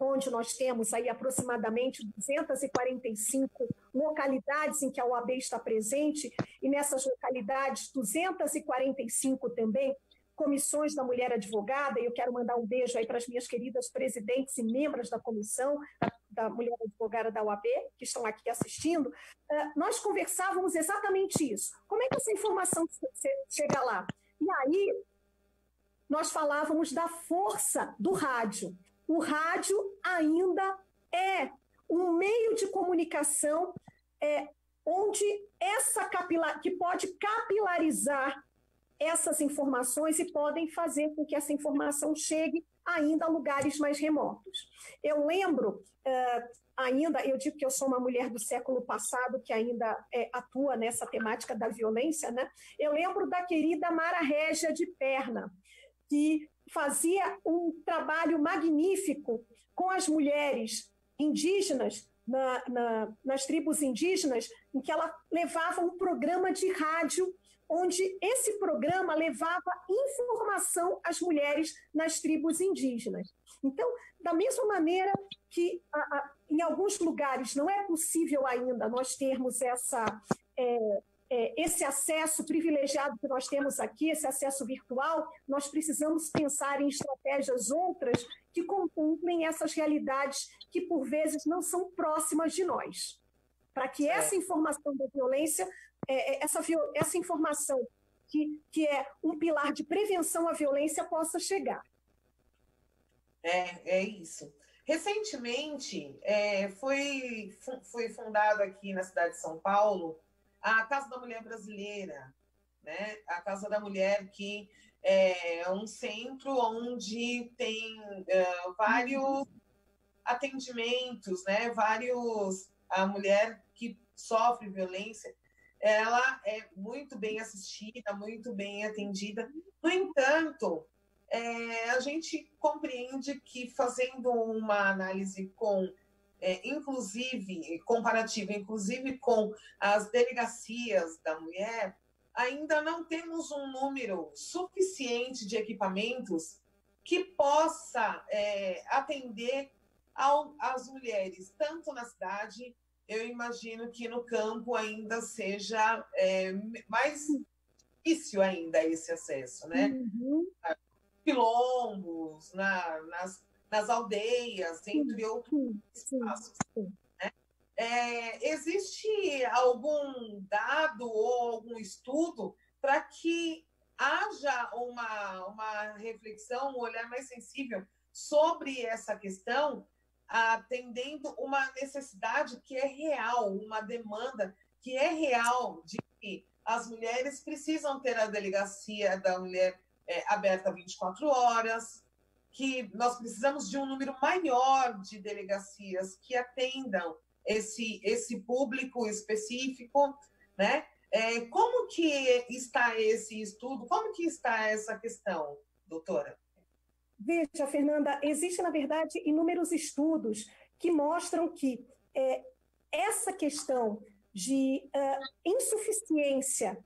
onde nós temos aí aproximadamente 245 localidades em que a OAB está presente, e nessas localidades, 245 também comissões da mulher advogada, e eu quero mandar um beijo aí para as minhas queridas presidentes e membros da comissão da mulher advogada da OAB, que estão aqui assistindo. Nós conversávamos exatamente isso. Como é que essa informação chega lá? E aí, nós falávamos da força do rádio. O rádio ainda é um meio de comunicação onde que pode capilarizar essas informações e podem fazer com que essa informação chegue ainda a lugares mais remotos. Eu lembro eu digo que eu sou uma mulher do século passado que ainda atua nessa temática da violência, né? Eu lembro da querida Mara Régia de Perna, que fazia um trabalho magnífico com as mulheres indígenas, nas tribos indígenas, em que ela levava um programa de rádio, onde esse programa levava informação às mulheres nas tribos indígenas. Então, da mesma maneira que em alguns lugares não é possível ainda nós termos esse acesso privilegiado que nós temos aqui, esse acesso virtual, nós precisamos pensar em estratégias outras que contemplem essas realidades que, por vezes, não são próximas de nós. Para que essa informação da violência, essa informação que é um pilar de prevenção à violência possa chegar. É isso. Recentemente, foi fundado aqui na cidade de São Paulo a Casa da Mulher Brasileira, né? A Casa da Mulher, que é um centro onde tem vários atendimentos, né? A mulher que sofre violência, ela é muito bem assistida, muito bem atendida. No entanto, a gente compreende que, fazendo uma análise comparativa, inclusive com as delegacias da mulher, ainda não temos um número suficiente de equipamentos que possa atender às mulheres, tanto na cidade. Eu imagino que no campo ainda seja mais difícil ainda esse acesso, né? Uhum. Quilombos, nas aldeias, entre outros espaços. Né? Existe algum dado ou algum estudo para que haja uma reflexão, um olhar mais sensível sobre essa questão, atendendo uma necessidade que é real, uma demanda que é real, de que as mulheres precisam ter a delegacia da mulher aberta 24 horas, que nós precisamos de um número maior de delegacias que atendam esse público específico, né? Como que está esse estudo? Como que está essa questão, doutora? Veja, Fernanda, existem, na verdade, inúmeros estudos que mostram que essa questão de insuficiência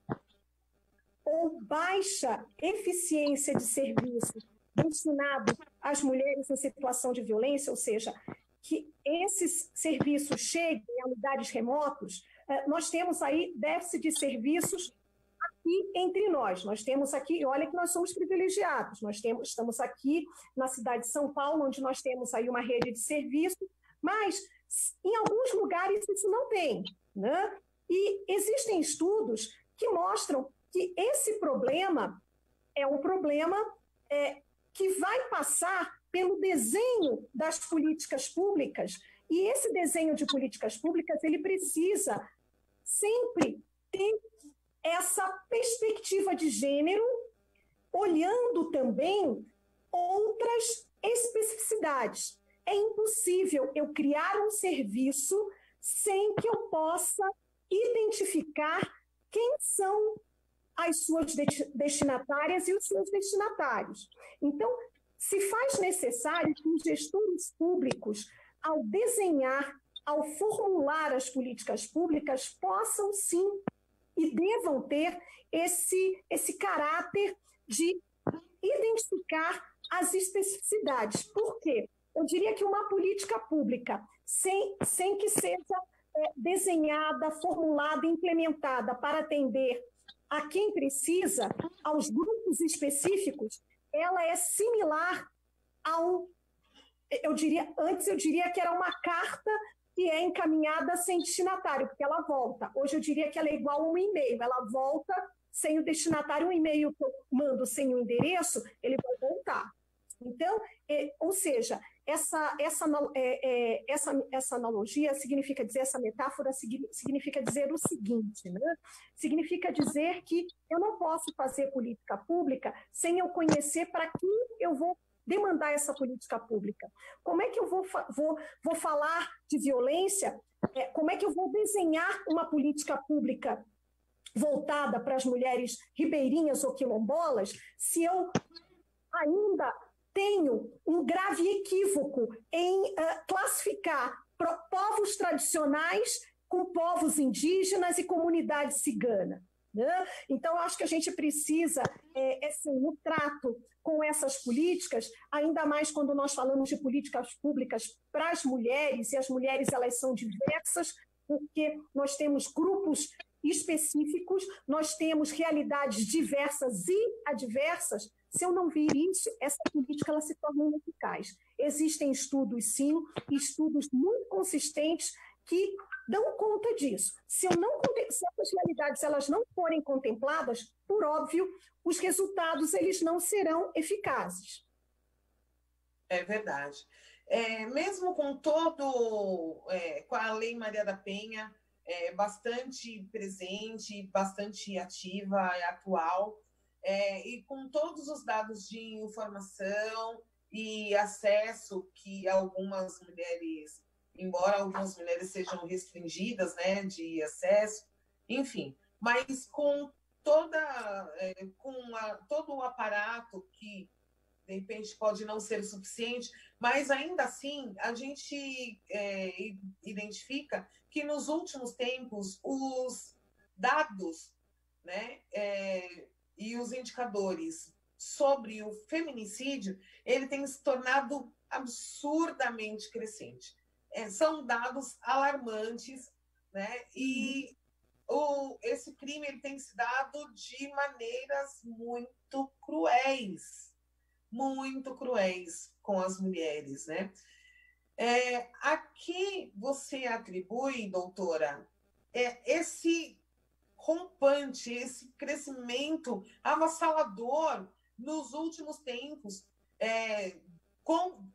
ou baixa eficiência de serviços destinados às mulheres em situação de violência, ou seja, que esses serviços cheguem a lugares remotos, nós temos aí déficit de serviços aqui entre nós. Nós temos aqui, olha que nós somos privilegiados, estamos aqui na cidade de São Paulo, onde nós temos aí uma rede de serviços, mas em alguns lugares isso não tem, né? E existem estudos que mostram que esse problema é um problema que vai passar pelo desenho das políticas públicas, e esse desenho de políticas públicas ele precisa sempre ter essa perspectiva de gênero, olhando também outras especificidades. É impossível eu criar um serviço sem que eu possa identificar quem são as suas destinatárias e os seus destinatários. Então, se faz necessário que os gestores públicos, ao desenhar, ao formular as políticas públicas, possam sim e devam ter esse caráter de identificar as especificidades. Por quê? Eu diria que uma política pública, sem que seja desenhada, formulada, implementada para atender a quem precisa, aos grupos específicos, ela é similar eu diria que era uma carta que é encaminhada sem destinatário, porque ela volta. Hoje eu diria que ela é igual a um e-mail, ela volta sem o destinatário, um e-mail que eu mando sem o endereço, ele vai voltar. Então, ou seja, essa analogia significa dizer, essa metáfora significa dizer o seguinte, né? Significa dizer que eu não posso fazer política pública sem eu conhecer para quem eu vou demandar essa política pública. Como é que eu vou falar de violência? Como é que eu vou desenhar uma política pública voltada para as mulheres ribeirinhas ou quilombolas se eu ainda tenho um grave equívoco em classificar povos tradicionais com povos indígenas e comunidade cigana, né? Então, eu acho que a gente precisa, assim, no trato com essas políticas, ainda mais quando nós falamos de políticas públicas para as mulheres, e as mulheres elas são diversas, porque nós temos grupos específicos, nós temos realidades diversas e adversas. Se eu não vir isso, essa política ela se torna ineficaz. Existem estudos, sim, estudos muito consistentes que dão conta disso. Se essas realidades elas não forem contempladas, por óbvio, os resultados eles não serão eficazes. É verdade. Mesmo com com a Lei Maria da Penha, bastante presente, bastante ativa e atual, e com todos os dados de informação e acesso que algumas mulheres, embora algumas mulheres sejam restringidas, né, de acesso, enfim, mas com todo o aparato que de repente pode não ser o suficiente, mas ainda assim a gente identifica que nos últimos tempos os dados, né, e os indicadores sobre o feminicídio, ele tem se tornado absurdamente crescente. São dados alarmantes, né? E esse crime ele tem se dado de maneiras muito cruéis com as mulheres, né? Aqui você atribui, doutora, esse rompante, esse crescimento avassalador nos últimos tempos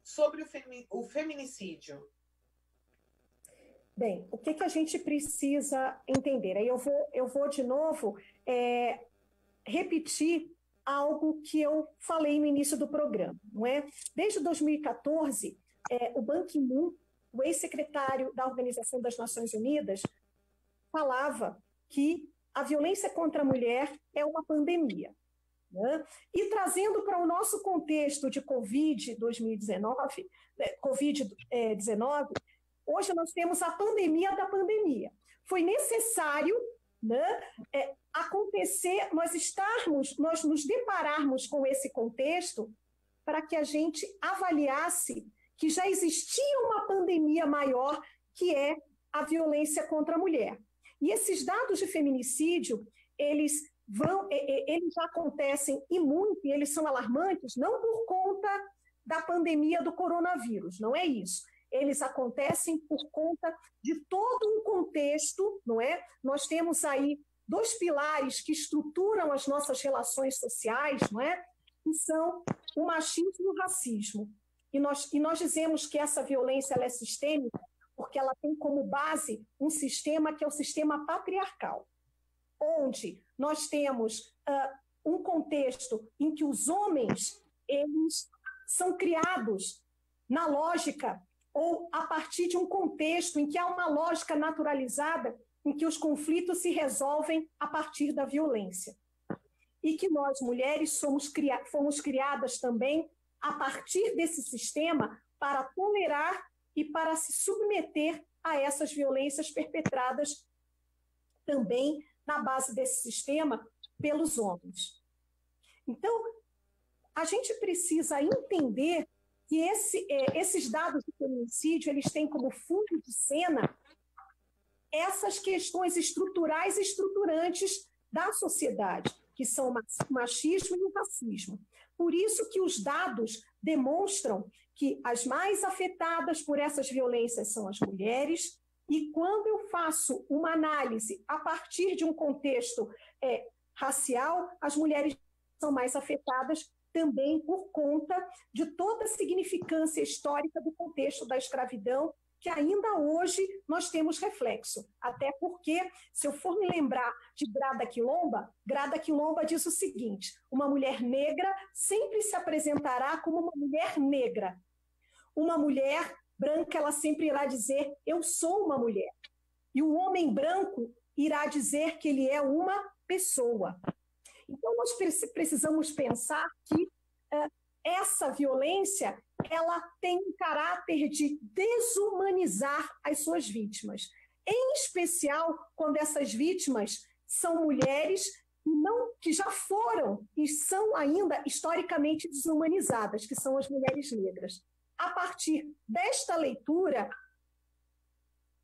sobre o feminicídio. Bem, o que a gente precisa entender? Aí eu vou de novo repetir algo que eu falei no início do programa, não é? Desde 2014, o Ban Ki-moon o ex-secretário da Organização das Nações Unidas, falava que a violência contra a mulher é uma pandemia. Né? E trazendo para o nosso contexto de Covid-19, hoje nós temos a pandemia da pandemia. Foi necessário, né, acontecer, nós nos depararmos com esse contexto para que a gente avaliasse que já existia uma pandemia maior, que é a violência contra a mulher. E esses dados de feminicídio, eles já acontecem e muito, e eles são alarmantes, não por conta da pandemia do coronavírus, não é isso. Eles acontecem por conta de todo um contexto, não é? Nós temos aí 2 pilares que estruturam as nossas relações sociais, não é? Que são o machismo e o racismo. E nós dizemos que essa violência ela é sistêmica porque ela tem como base um sistema que é o sistema patriarcal, onde nós temos um contexto em que os homens eles são criados na lógica ou a partir de um contexto em que há uma lógica naturalizada em que os conflitos se resolvem a partir da violência. E que nós, mulheres, fomos criadas também a partir desse sistema para tolerar e para se submeter a essas violências perpetradas também na base desse sistema pelos homens. Então, a gente precisa entender que esses dados de feminicídio, eles têm como fundo de cena essas questões estruturais e estruturantes da sociedade, que são o machismo e o racismo. Por isso que os dados demonstram que as mais afetadas por essas violências são as mulheres, e quando eu faço uma análise a partir de um contexto racial, as mulheres são mais afetadas também por conta de toda a significância histórica do contexto da escravidão, que ainda hoje nós temos reflexo. Até porque, se eu for me lembrar de Grada Quilomba diz o seguinte: uma mulher negra sempre se apresentará como uma mulher negra. Uma mulher branca, ela sempre irá dizer, eu sou uma mulher. E o homem branco irá dizer que ele é uma pessoa. Então, nós precisamos pensar que essa violência ela tem um caráter de desumanizar as suas vítimas. Em especial, quando essas vítimas são mulheres que já foram e são ainda historicamente desumanizadas, que são as mulheres negras. A partir desta leitura,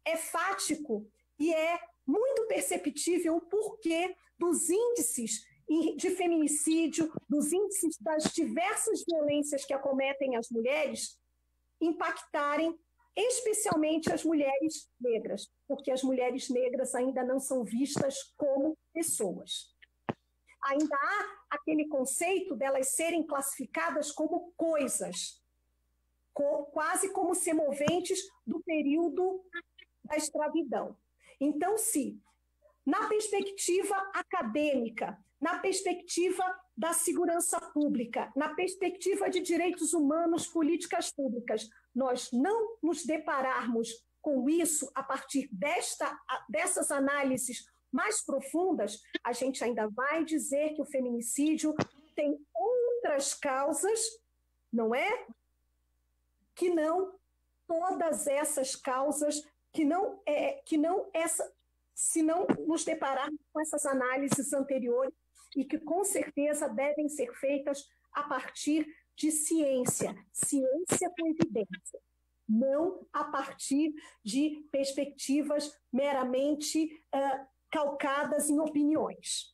é fático e é muito perceptível o porquê dos índices de feminicídio, dos índices das diversas violências que acometem as mulheres, impactarem especialmente as mulheres negras, porque as mulheres negras ainda não são vistas como pessoas. Ainda há aquele conceito delas serem classificadas como coisas, quase como semoventes do período da escravidão. Então, se na perspectiva acadêmica, na perspectiva da segurança pública, na perspectiva de direitos humanos, políticas públicas, nós não nos depararmos com isso a partir dessas análises mais profundas, a gente ainda vai dizer que o feminicídio tem outras causas, não é? Que não todas essas causas, se não nos depararmos com essas análises anteriores e que com certeza devem ser feitas a partir de ciência com evidência, não a partir de perspectivas meramente calcadas em opiniões.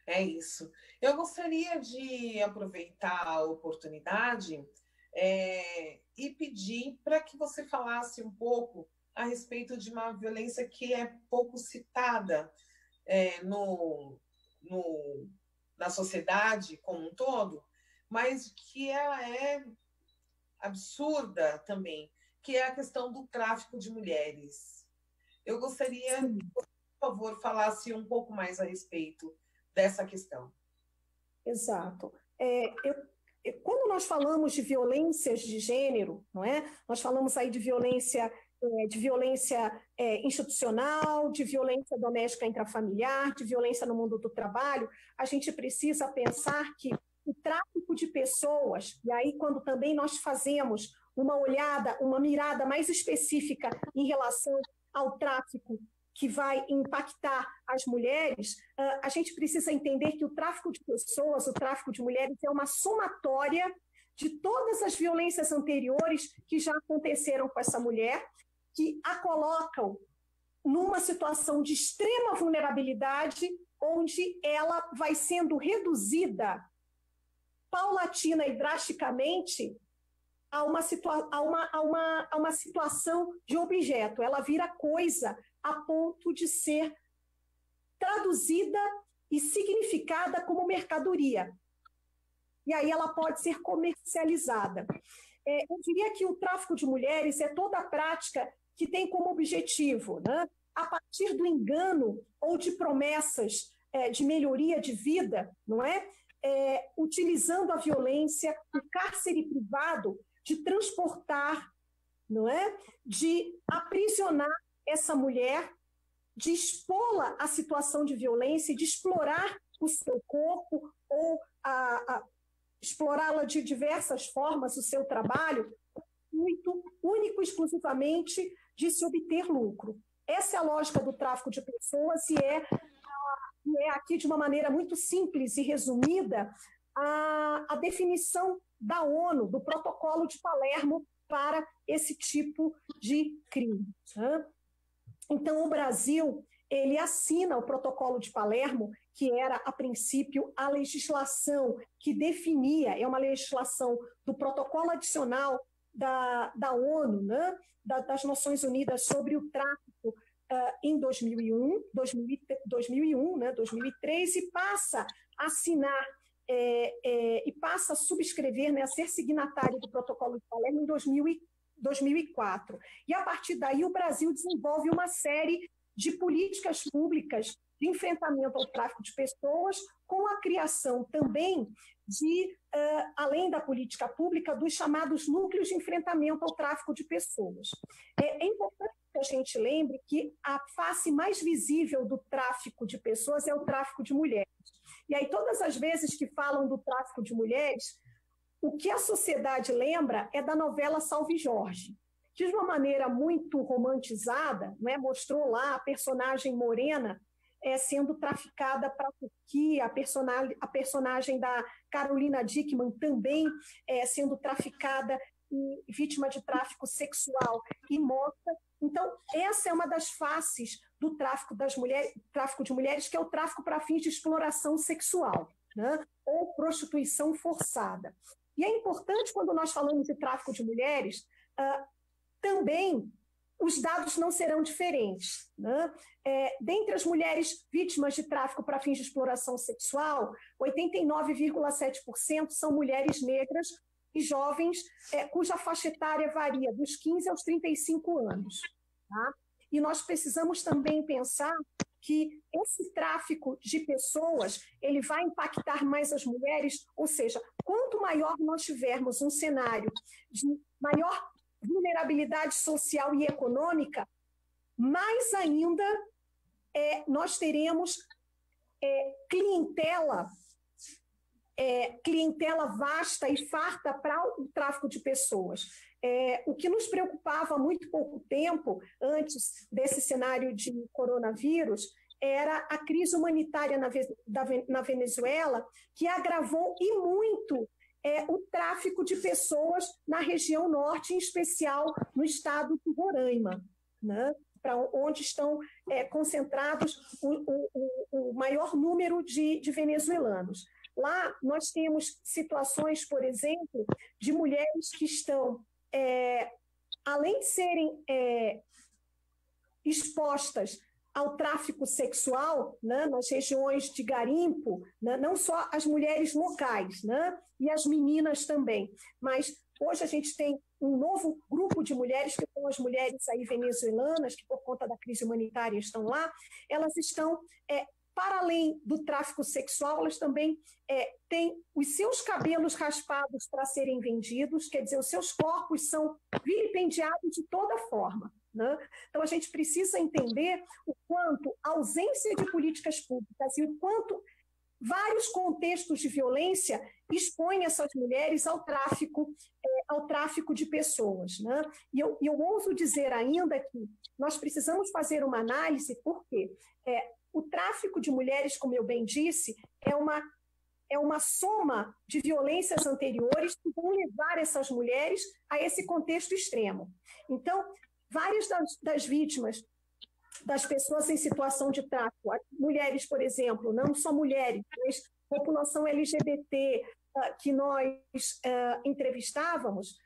É isso. Eu gostaria de aproveitar a oportunidade e pedir para que você falasse um pouco a respeito de uma violência que é pouco citada na sociedade como um todo, mas que ela é absurda também, que é a questão do tráfico de mulheres. Eu gostaria que você, por favor, falasse um pouco mais a respeito dessa questão. Exato. quando nós falamos de violências de gênero, não é? Nós falamos aí de violência institucional, de violência doméstica intrafamiliar, de violência no mundo do trabalho, a gente precisa pensar que o tráfico de pessoas, e aí quando também nós fazemos uma olhada, uma mirada mais específica em relação ao tráfico que vai impactar as mulheres, a gente precisa entender que o tráfico de pessoas, o tráfico de mulheres é uma somatória de todas as violências anteriores que já aconteceram com essa mulher, que a colocam numa situação de extrema vulnerabilidade, onde ela vai sendo reduzida paulatina e drasticamente a uma situação de objeto. Ela vira coisa a ponto de ser traduzida e significada como mercadoria. E aí ela pode ser comercializada. Eu diria que o tráfico de mulheres é toda a prática que tem como objetivo, né, a partir do engano ou de promessas de melhoria de vida, não é? Utilizando a violência, o cárcere privado, de transportar, não é? De aprisionar essa mulher, de expô-la à situação de violência, de explorar o seu corpo ou explorá-la de diversas formas, o seu trabalho, muito único e exclusivamente de se obter lucro. Essa é a lógica do tráfico de pessoas e é aqui de uma maneira muito simples e resumida a definição da ONU, do Protocolo de Palermo para esse tipo de crime. Né? Então, o Brasil, ele assina o Protocolo de Palermo, que era, a princípio, a legislação que definia, é uma legislação do Protocolo Adicional da ONU, né? Das Nações Unidas sobre o tráfico em 2001, né? 2003, e passa a assinar e passa a subscrever, né? A ser signatário do Protocolo de Palermo em 2004. E, a partir daí, o Brasil desenvolve uma série de políticas públicas de enfrentamento ao tráfico de pessoas, com a criação também de, além da política pública, dos chamados núcleos de enfrentamento ao tráfico de pessoas. É importante que a gente lembre que a face mais visível do tráfico de pessoas é o tráfico de mulheres. E aí, todas as vezes que falam do tráfico de mulheres, o que a sociedade lembra é da novela Salve Jorge, que de uma maneira muito romantizada, né, mostrou lá a personagem morena sendo traficada para a Turquia, a personagem da Carolina Dickmann também sendo traficada e vítima de tráfico sexual e morta. Então, essa é uma das faces do tráfico de mulheres, que é o tráfico para fins de exploração sexual, né, ou prostituição forçada. E é importante, quando nós falamos de tráfico de mulheres, também os dados não serão diferentes. Né? Dentre as mulheres vítimas de tráfico para fins de exploração sexual, 89,7% são mulheres negras e jovens, cuja faixa etária varia dos 15 aos 35 anos. Tá? E nós precisamos também pensar que esse tráfico de pessoas ele vai impactar mais as mulheres, ou seja, quanto maior nós tivermos um cenário de maior vulnerabilidade social e econômica, mais ainda nós teremos clientela vasta e farta para o tráfico de pessoas. O que nos preocupava há muito pouco tempo, antes desse cenário de coronavírus, era a crise humanitária na Venezuela, que agravou e muito o tráfico de pessoas na região norte, em especial no estado de Roraima, né? Para onde estão concentrados o maior número de venezuelanos. Lá nós temos situações, por exemplo, de mulheres que estão, além de serem expostas ao tráfico sexual, né, nas regiões de garimpo, né, não só as mulheres locais, né, e as meninas também, mas hoje a gente tem um novo grupo de mulheres, que são as mulheres aí venezuelanas, que por conta da crise humanitária estão lá, elas estão para além do tráfico sexual, elas também têm os seus cabelos raspados para serem vendidos, quer dizer, os seus corpos são vilipendiados de toda forma, né? Então, a gente precisa entender o quanto a ausência de políticas públicas e o quanto vários contextos de violência expõem essas mulheres ao tráfico de pessoas, né? E eu ouso dizer ainda que nós precisamos fazer uma análise, porque o tráfico de mulheres, como eu bem disse, é uma soma de violências anteriores que vão levar essas mulheres a esse contexto extremo. Então, várias das vítimas, das pessoas em situação de tráfico, mulheres, por exemplo, não só mulheres, mas população LGBT que nós entrevistávamos,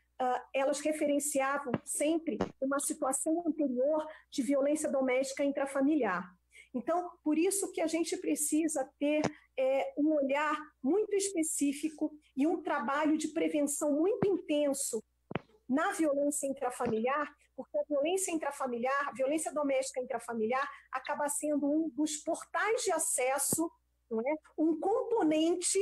elas referenciavam sempre uma situação anterior de violência doméstica intrafamiliar. Então, por isso que a gente precisa ter um olhar muito específico e um trabalho de prevenção muito intenso na violência intrafamiliar, porque a violência intrafamiliar, a violência doméstica intrafamiliar, acaba sendo um dos portais de acesso, não é? Um componente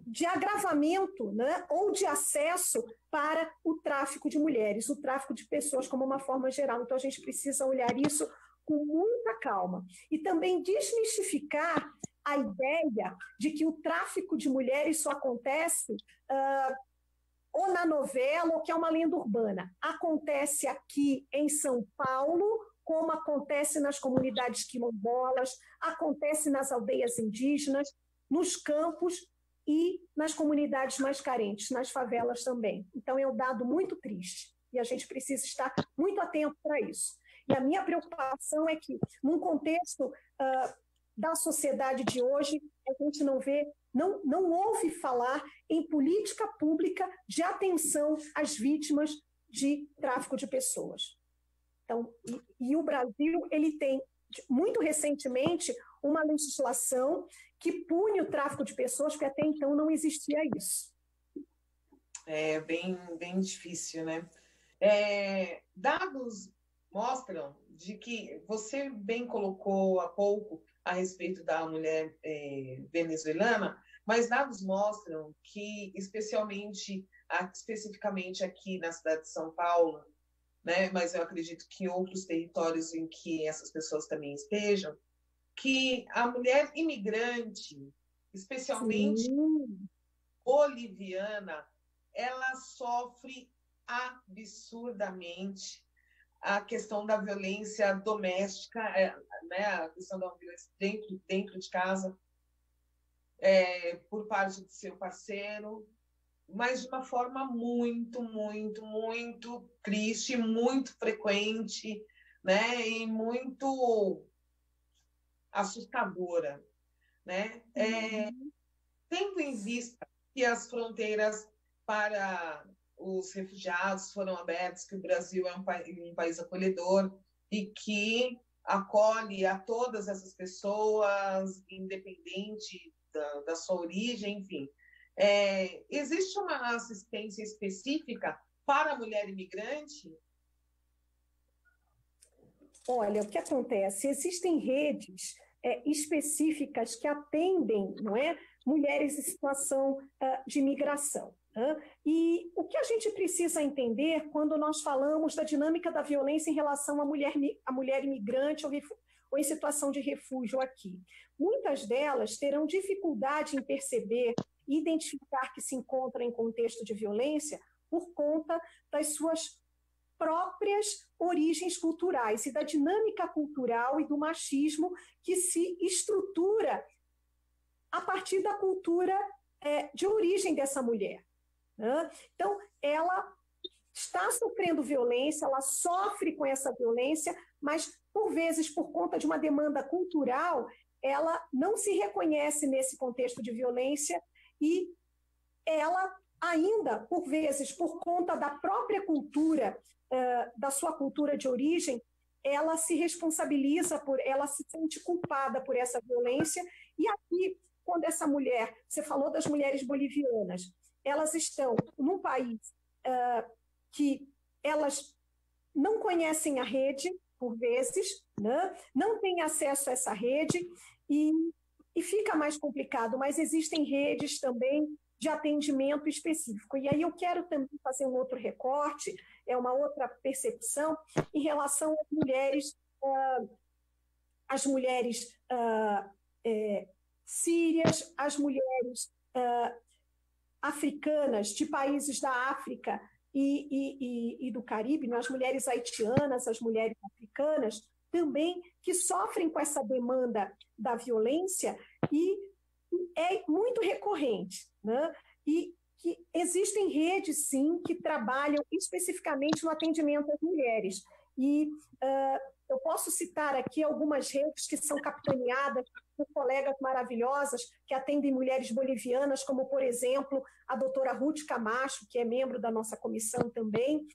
de agravamento, né? Ou de acesso para o tráfico de mulheres, o tráfico de pessoas como uma forma geral. Então, a gente precisa olhar isso com muita calma. E também desmistificar a ideia de que o tráfico de mulheres só acontece ou na novela, ou que é uma lenda urbana. Acontece aqui em São Paulo, como acontece nas comunidades quilombolas, acontece nas aldeias indígenas, nos campos e nas comunidades mais carentes, nas favelas também. Então, é um dado muito triste, e a gente precisa estar muito atento para isso. E a minha preocupação é que, num contexto da sociedade de hoje, a gente não ouve falar em política pública de atenção às vítimas de tráfico de pessoas. Então, e o Brasil, ele tem, muito recentemente, uma legislação que pune o tráfico de pessoas, porque até então não existia isso. É bem difícil, né? Dados mostram de que você bem colocou há pouco a respeito da mulher venezuelana, mas dados mostram que, especificamente aqui na cidade de São Paulo, né, mas eu acredito que em outros territórios em que essas pessoas também estejam, que a mulher imigrante, especialmente boliviana, ela sofre absurdamente a questão da violência doméstica, né, a questão da violência dentro de casa, por parte do seu parceiro, mas de uma forma muito, muito, muito triste, muito frequente, né, e muito assustadora, né? Tendo em vista que as fronteiras para os refugiados foram abertas, que o Brasil é um país acolhedor e que acolhe a todas essas pessoas, independente da sua origem, enfim. Existe uma assistência específica para a mulher imigrante? Olha, o que acontece? Existem redes específicas que atendem, não é, mulheres em situação de imigração. E o que a gente precisa entender quando nós falamos da dinâmica da violência em relação à mulher imigrante ou em situação de refúgio aqui? Muitas delas terão dificuldade em perceber e identificar que se encontram em contexto de violência por conta das suas próprias origens culturais e da dinâmica cultural e do machismo que se estrutura a partir da cultura de origem dessa mulher. Então, ela está sofrendo violência, ela sofre com essa violência, mas, por vezes, por conta de uma demanda cultural, ela não se reconhece nesse contexto de violência e ela ainda, por vezes, por conta da própria cultura, da sua cultura de origem, ela se responsabiliza, ela se sente culpada por essa violência. E aqui, quando essa mulher, você falou das mulheres bolivianas, elas estão num país que elas não conhecem a rede, por vezes, né? Não tem acesso a essa rede e fica mais complicado, mas existem redes também de atendimento específico. E aí eu quero também fazer um outro recorte, uma outra percepção em relação às mulheres sírias, às mulheres africanas de países da África e do Caribe, as mulheres haitianas, as mulheres africanas, também que sofrem com essa demanda da violência e é muito recorrente, né? E que existem redes, sim, que trabalham especificamente no atendimento às mulheres. E eu posso citar aqui algumas redes que são capitaneadas por colegas maravilhosas que atendem mulheres bolivianas, como, por exemplo, a doutora Ruth Camacho, que é membro da nossa comissão também,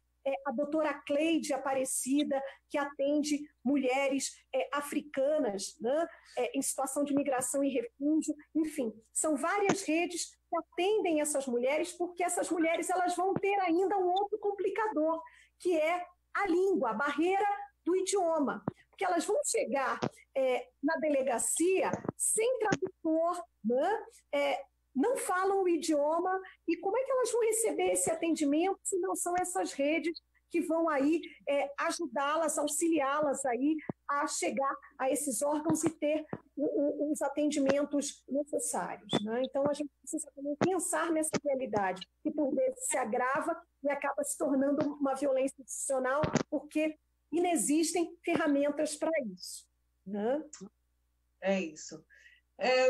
a doutora Cleide Aparecida, que atende mulheres africanas, né, em situação de migração e refúgio. Enfim, são várias redes que atendem essas mulheres, porque essas mulheres elas vão ter ainda um outro complicador, que é a língua, a barreira do idioma, porque elas vão chegar na delegacia sem tradutor, né? Não falam o idioma, e como é que elas vão receber esse atendimento se não são essas redes que vão aí ajudá-las, auxiliá-las aí a chegar a esses órgãos e ter os atendimentos necessários, né? Então, a gente precisa também pensar nessa realidade, que por vezes se agrava e acaba se tornando uma violência institucional, porque inexistem ferramentas para isso, né? É isso.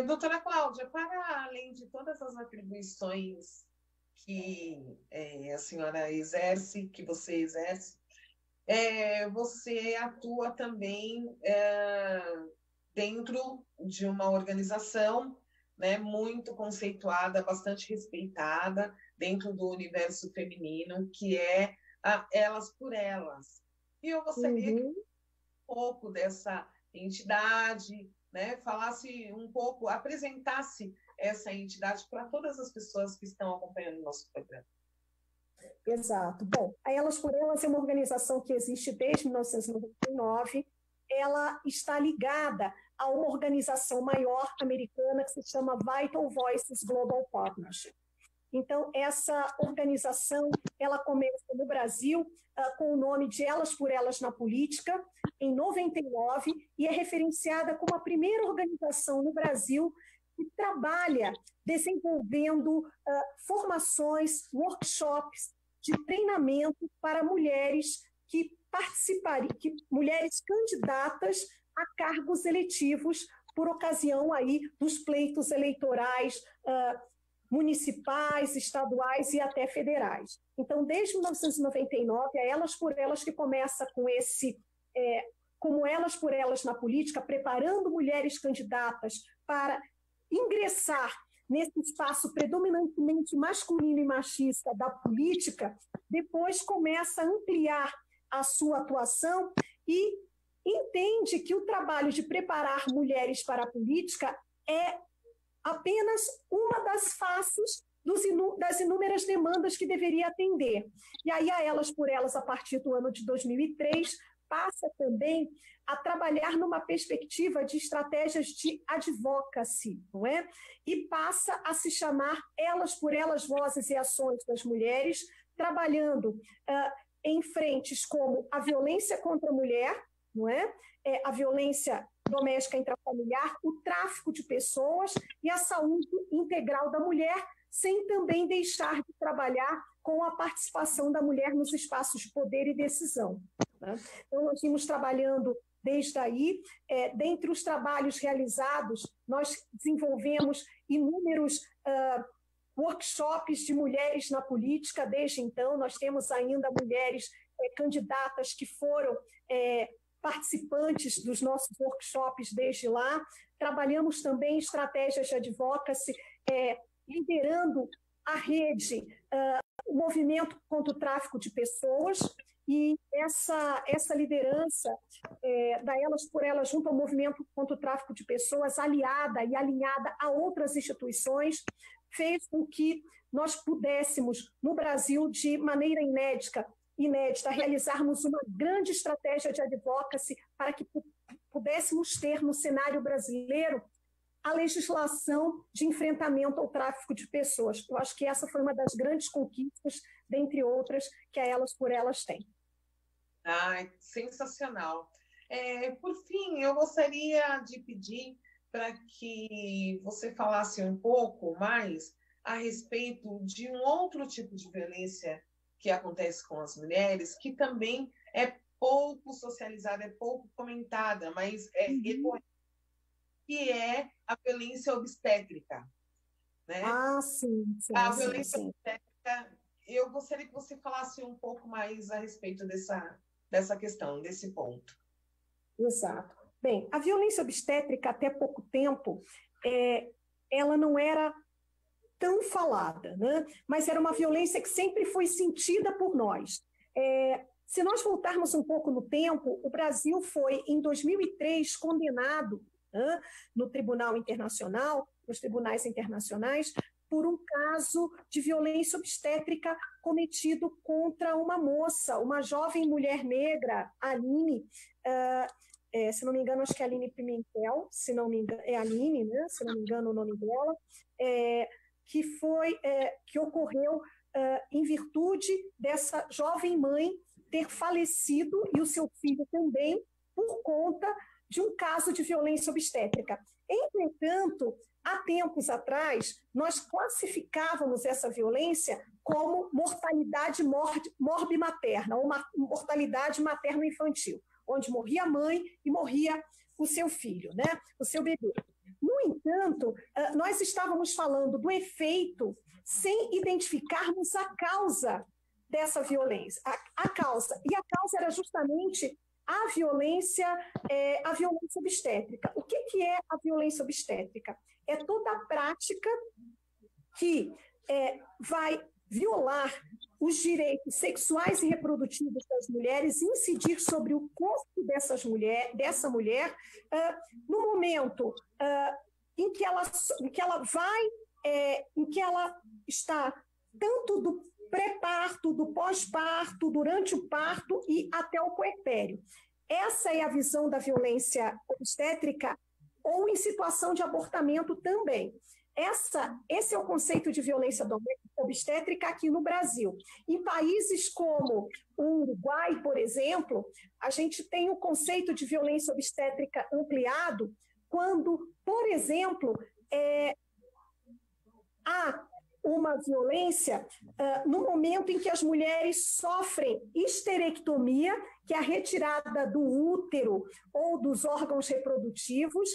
Doutora Cláudia, para além de todas as atribuições que a senhora exerce, que você exerce, você atua também dentro de uma organização, né, muito conceituada, bastante respeitada dentro do universo feminino, que é a Elas por Elas. E eu gostaria que um pouco dessa entidade, né, falasse um pouco, apresentasse essa entidade para todas as pessoas que estão acompanhando o nosso programa. Exato. Bom, a Elas por Elas é uma organização que existe desde 1999. Ela está ligada a uma organização maior americana que se chama Vital Voices Global Partnership. Então, essa organização, ela começa no Brasil com o nome de Elas por Elas na Política, em 99, e é referenciada como a primeira organização no Brasil que trabalha desenvolvendo formações, workshops de treinamento para mulheres que mulheres candidatas a cargos eletivos por ocasião aí dos pleitos eleitorais municipais, estaduais e até federais. Então, desde 1999, é Elas por Elas que começa com como Elas por Elas na Política, preparando mulheres candidatas para ingressar nesse espaço predominantemente masculino e machista da política. Depois começa a ampliar a sua atuação e entende que o trabalho de preparar mulheres para a política é apenas uma das faces das inúmeras demandas que deveria atender. E aí a Elas por Elas, a partir do ano de 2003, passa também a trabalhar numa perspectiva de estratégias de advocacy, não é? E passa a se chamar Elas por Elas, Vozes e Ações das Mulheres, trabalhando em frentes como a violência contra a mulher, não é? A violência doméstica intrafamiliar, o tráfico de pessoas e a saúde integral da mulher, sem também deixar de trabalhar com a participação da mulher nos espaços de poder e decisão, né? Então, nós vimos trabalhando desde aí. Dentre os trabalhos realizados, nós desenvolvemos inúmeros workshops de mulheres na política. Desde então, nós temos ainda mulheres candidatas que foram participantes dos nossos workshops desde lá. Trabalhamos também estratégias de advocacy, liderando a rede, o movimento contra o tráfico de pessoas, e essa liderança da Elas por Elas junto ao movimento contra o tráfico de pessoas, aliada e alinhada a outras instituições, fez com que nós pudéssemos, no Brasil, de maneira inédita, inédita, realizarmos uma grande estratégia de advocacy para que pudéssemos ter no cenário brasileiro a legislação de enfrentamento ao tráfico de pessoas. Eu acho que essa foi uma das grandes conquistas, dentre outras, que a Elas por Elas tem. Ai, sensacional. Por fim, eu gostaria de pedir para que você falasse um pouco mais a respeito de um outro tipo de violência que acontece com as mulheres, que também é pouco socializada, é pouco comentada, mas é recorrente, que é a violência obstétrica. Né? Sim. A violência obstétrica, eu gostaria que você falasse um pouco mais a respeito dessa questão, desse ponto. Exato. Bem, a violência obstétrica, até pouco tempo, ela não era tão falada, né? Mas era uma violência que sempre foi sentida por nós. Se nós voltarmos um pouco no tempo, o Brasil foi, em 2003, condenado, né, no Tribunal Internacional, nos tribunais internacionais, por um caso de violência obstétrica cometido contra uma moça, uma jovem mulher negra, Aline, se não me engano, acho que é Aline Pimentel, se não me engano, é Aline, né? Se não me engano o nome dela, que ocorreu em virtude dessa jovem mãe ter falecido e o seu filho também por conta de um caso de violência obstétrica. Entretanto, há tempos atrás, nós classificávamos essa violência como mortalidade morbi-materna, ou mortalidade materno-infantil, onde morria a mãe e morria o seu filho, né? O seu bebê. No entanto, nós estávamos falando do efeito sem identificarmos a causa dessa violência. A causa era justamente a violência obstétrica. O que é a violência obstétrica? É toda a prática que vai violar os direitos sexuais e reprodutivos das mulheres, incidir sobre o corpo dessa mulher, no momento em que ela está tanto do pré-parto, do pós-parto, durante o parto e até o puerpério. Essa é a visão da violência obstétrica, ou em situação de abortamento também. Esse é o conceito de violência obstétrica aqui no Brasil. Em países como o Uruguai, por exemplo, a gente tem o conceito de violência obstétrica ampliado quando, por exemplo, há uma violência no momento em que as mulheres sofrem histerectomia, que é a retirada do útero ou dos órgãos reprodutivos,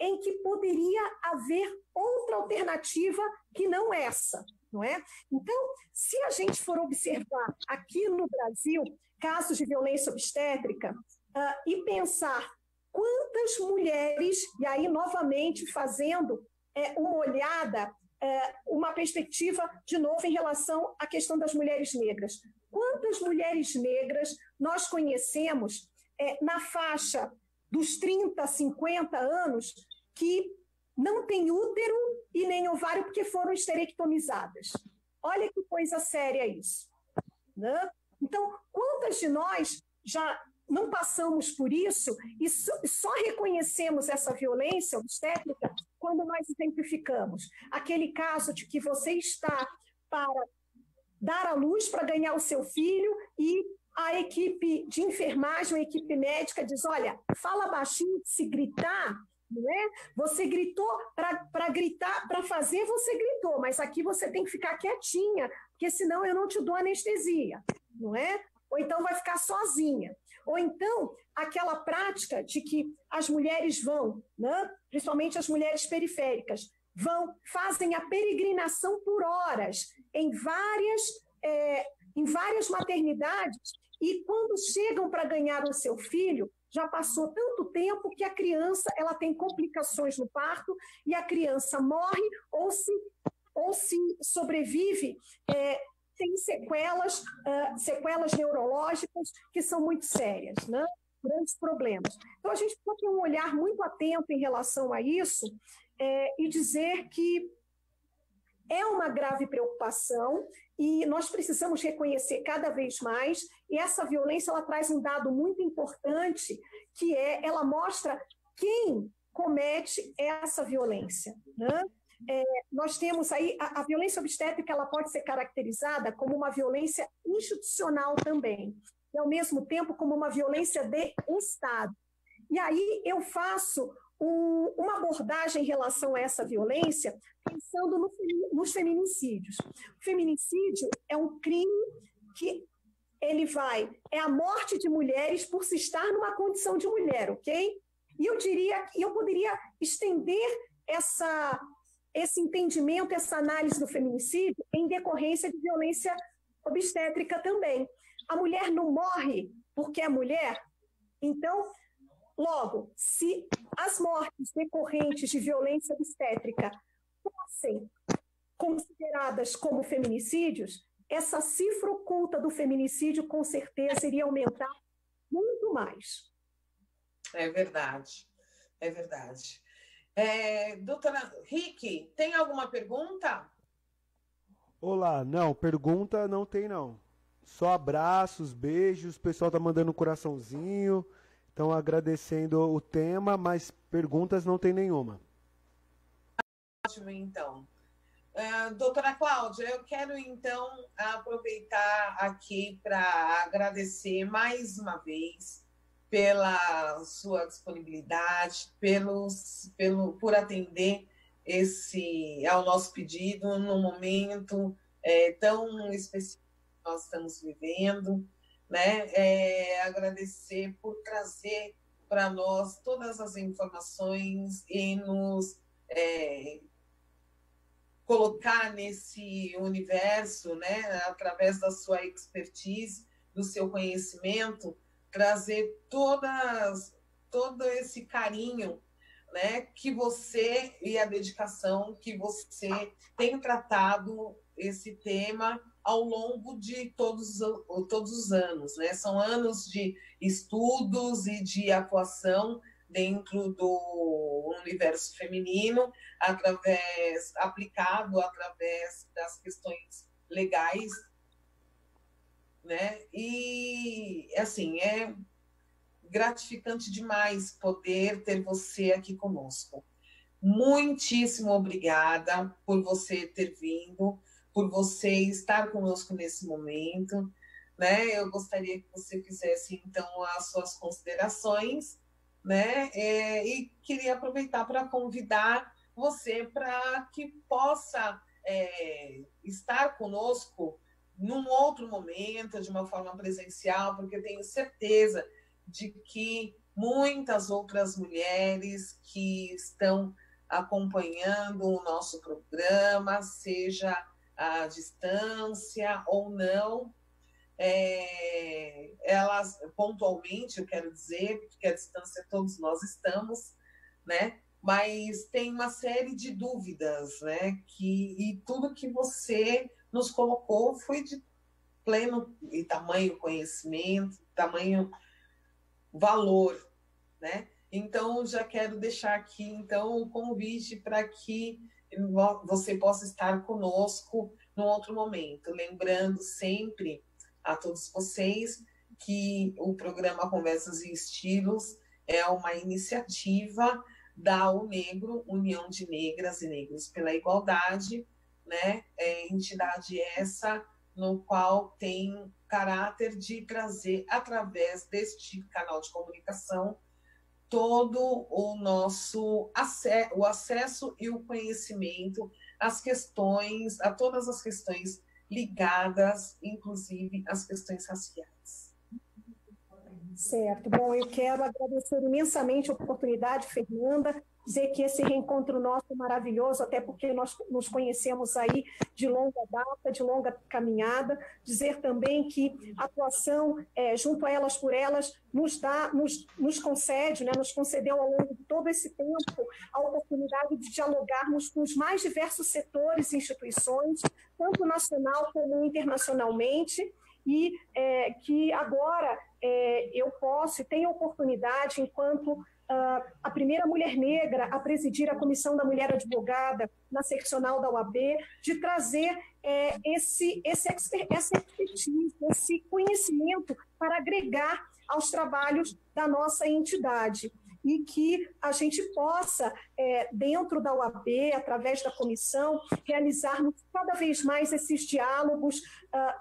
em que poderia haver outra alternativa que não essa, não é? Então, se a gente for observar aqui no Brasil casos de violência obstétrica e pensar quantas mulheres, e aí novamente fazendo uma olhada, uma perspectiva de novo em relação à questão das mulheres negras. Quantas mulheres negras nós conhecemos na faixa dos 30, 50 anos que não têm útero e nem ovário porque foram esterectomizadas? Olha que coisa séria isso, né? Então, quantas de nós já não passamos por isso e só reconhecemos essa violência obstétrica quando nós exemplificamos aquele caso de que você está para dar à luz para ganhar o seu filho e a equipe de enfermagem, a equipe médica diz, olha, fala baixinho, se gritar, não é? Você gritou para gritar, para fazer, você gritou, mas aqui você tem que ficar quietinha, porque senão eu não te dou anestesia, não é? Ou então vai ficar sozinha. Ou então, aquela prática de que as mulheres vão, né? Principalmente as mulheres periféricas, fazem a peregrinação por horas em várias maternidades e quando chegam para ganhar o seu filho, já passou tanto tempo que a criança ela tem complicações no parto e a criança morre ou se sobrevive, tem sequelas neurológicas que são muito sérias, né? Grandes problemas. Então, a gente pode ter um olhar muito atento em relação a isso e dizer que é uma grave preocupação e nós precisamos reconhecer cada vez mais, e essa violência ela traz um dado muito importante, que ela mostra quem comete essa violência, né? Nós temos aí, a violência obstétrica ela pode ser caracterizada como uma violência institucional também, e ao mesmo tempo como uma violência de Estado. E aí eu faço uma abordagem em relação a essa violência, pensando nos feminicídios. O feminicídio é um crime que é a morte de mulheres por se estar numa condição de mulher, ok? E eu poderia estender esse entendimento, essa análise do feminicídio em decorrência de violência obstétrica também. A mulher não morre porque é mulher, então, logo, se as mortes decorrentes de violência obstétrica fossem consideradas como feminicídios, essa cifra oculta do feminicídio com certeza iria aumentar muito mais. É verdade, é verdade. Doutora Rick, tem alguma pergunta? Olá, não, pergunta não tem não. Só abraços, beijos, o pessoal tá mandando um coraçãozinho, estão agradecendo o tema, mas perguntas não tem nenhuma. Ótimo, então. Doutora Cláudia, eu quero então aproveitar aqui para agradecer mais uma vez pela sua disponibilidade, por atender ao nosso pedido num momento tão específico que nós estamos vivendo, né? Agradecer por trazer para nós todas as informações e nos colocar nesse universo, né? Através da sua expertise, do seu conhecimento, trazer todo esse carinho, né, que você e a dedicação que você tem tratado esse tema ao longo de todos os anos, né? São anos de estudos e de atuação dentro do universo feminino, aplicado através das questões legais, né? E, assim, é gratificante demais poder ter você aqui conosco. Muitíssimo obrigada por você ter vindo, por você estar conosco nesse momento, né? Eu gostaria que você fizesse, então, as suas considerações, né? E queria aproveitar para convidar você para que possa estar conosco num outro momento, de uma forma presencial, porque eu tenho certeza de que muitas outras mulheres que estão acompanhando o nosso programa, seja à distância ou não, elas, pontualmente, eu quero dizer, porque à distância todos nós estamos, né? Mas tem uma série de dúvidas, né? E tudo que você nos colocou foi de pleno e tamanho conhecimento, tamanho valor, né? Então, já quero deixar aqui, então, o convite para que você possa estar conosco num outro momento. Lembrando sempre a todos vocês que o programa Conversas e Estilos é uma iniciativa da UNEGRO, União de Negras e Negros pela Igualdade, né? Entidade essa no qual tem caráter de trazer, através deste canal de comunicação, todo o nosso o acesso e o conhecimento às questões, a todas as questões ligadas, inclusive às questões raciais. Certo. Bom, eu quero agradecer imensamente a oportunidade, Fernanda, dizer que esse reencontro nosso é maravilhoso, até porque nós nos conhecemos aí de longa data, de longa caminhada, dizer também que a atuação junto a Elas por Elas nos concede, né, nos concedeu ao longo de todo esse tempo a oportunidade de dialogarmos com os mais diversos setores e instituições, tanto nacional como internacionalmente, e que agora eu posso e tenho oportunidade, enquanto a primeira mulher negra a presidir a Comissão da Mulher Advogada na seccional da UAB, de trazer essa expertise, esse conhecimento para agregar aos trabalhos da nossa entidade. E que a gente possa, dentro da UAB, através da comissão, realizarmos cada vez mais esses diálogos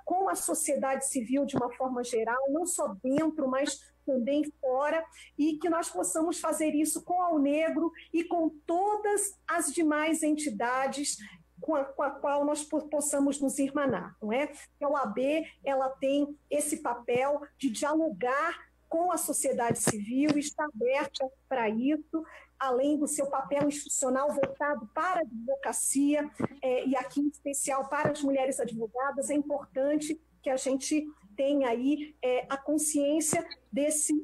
com a sociedade civil de uma forma geral, não só dentro, mas também fora, e que nós possamos fazer isso com a Unegro e com todas as demais entidades com a qual nós possamos nos irmanar, não é? A UAB, ela tem esse papel de dialogar com a sociedade civil, está aberta para isso, além do seu papel institucional voltado para a advocacia, e aqui em especial para as mulheres advogadas. É importante que a gente tenha aí a consciência desse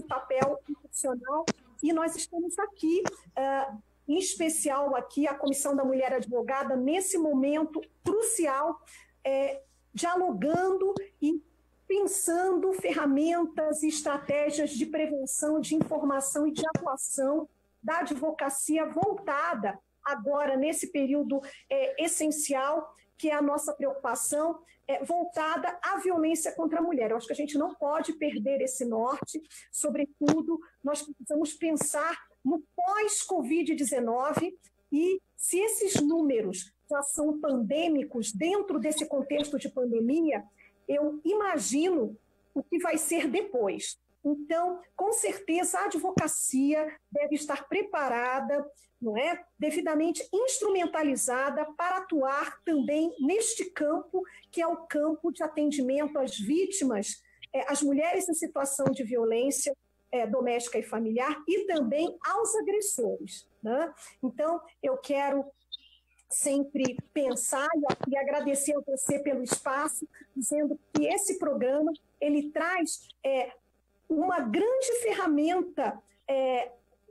papel institucional, e nós estamos aqui, em especial aqui a Comissão da Mulher Advogada, nesse momento crucial, dialogando e pensando ferramentas e estratégias de prevenção, de informação e de atuação da advocacia voltada agora nesse período essencial, que é a nossa preocupação, voltada à violência contra a mulher. Eu acho que a gente não pode perder esse norte, sobretudo nós precisamos pensar no pós-Covid-19, e se esses números já são pandêmicos, dentro desse contexto de pandemia, eu imagino o que vai ser depois. Então, com certeza, a advocacia deve estar preparada, não é? Devidamente instrumentalizada para atuar também neste campo, que é o campo de atendimento às vítimas, às mulheres em situação de violência doméstica e familiar, e também aos agressores, né? Então, eu quero sempre pensar e agradecer a você pelo espaço, dizendo que esse programa ele traz uma grande ferramenta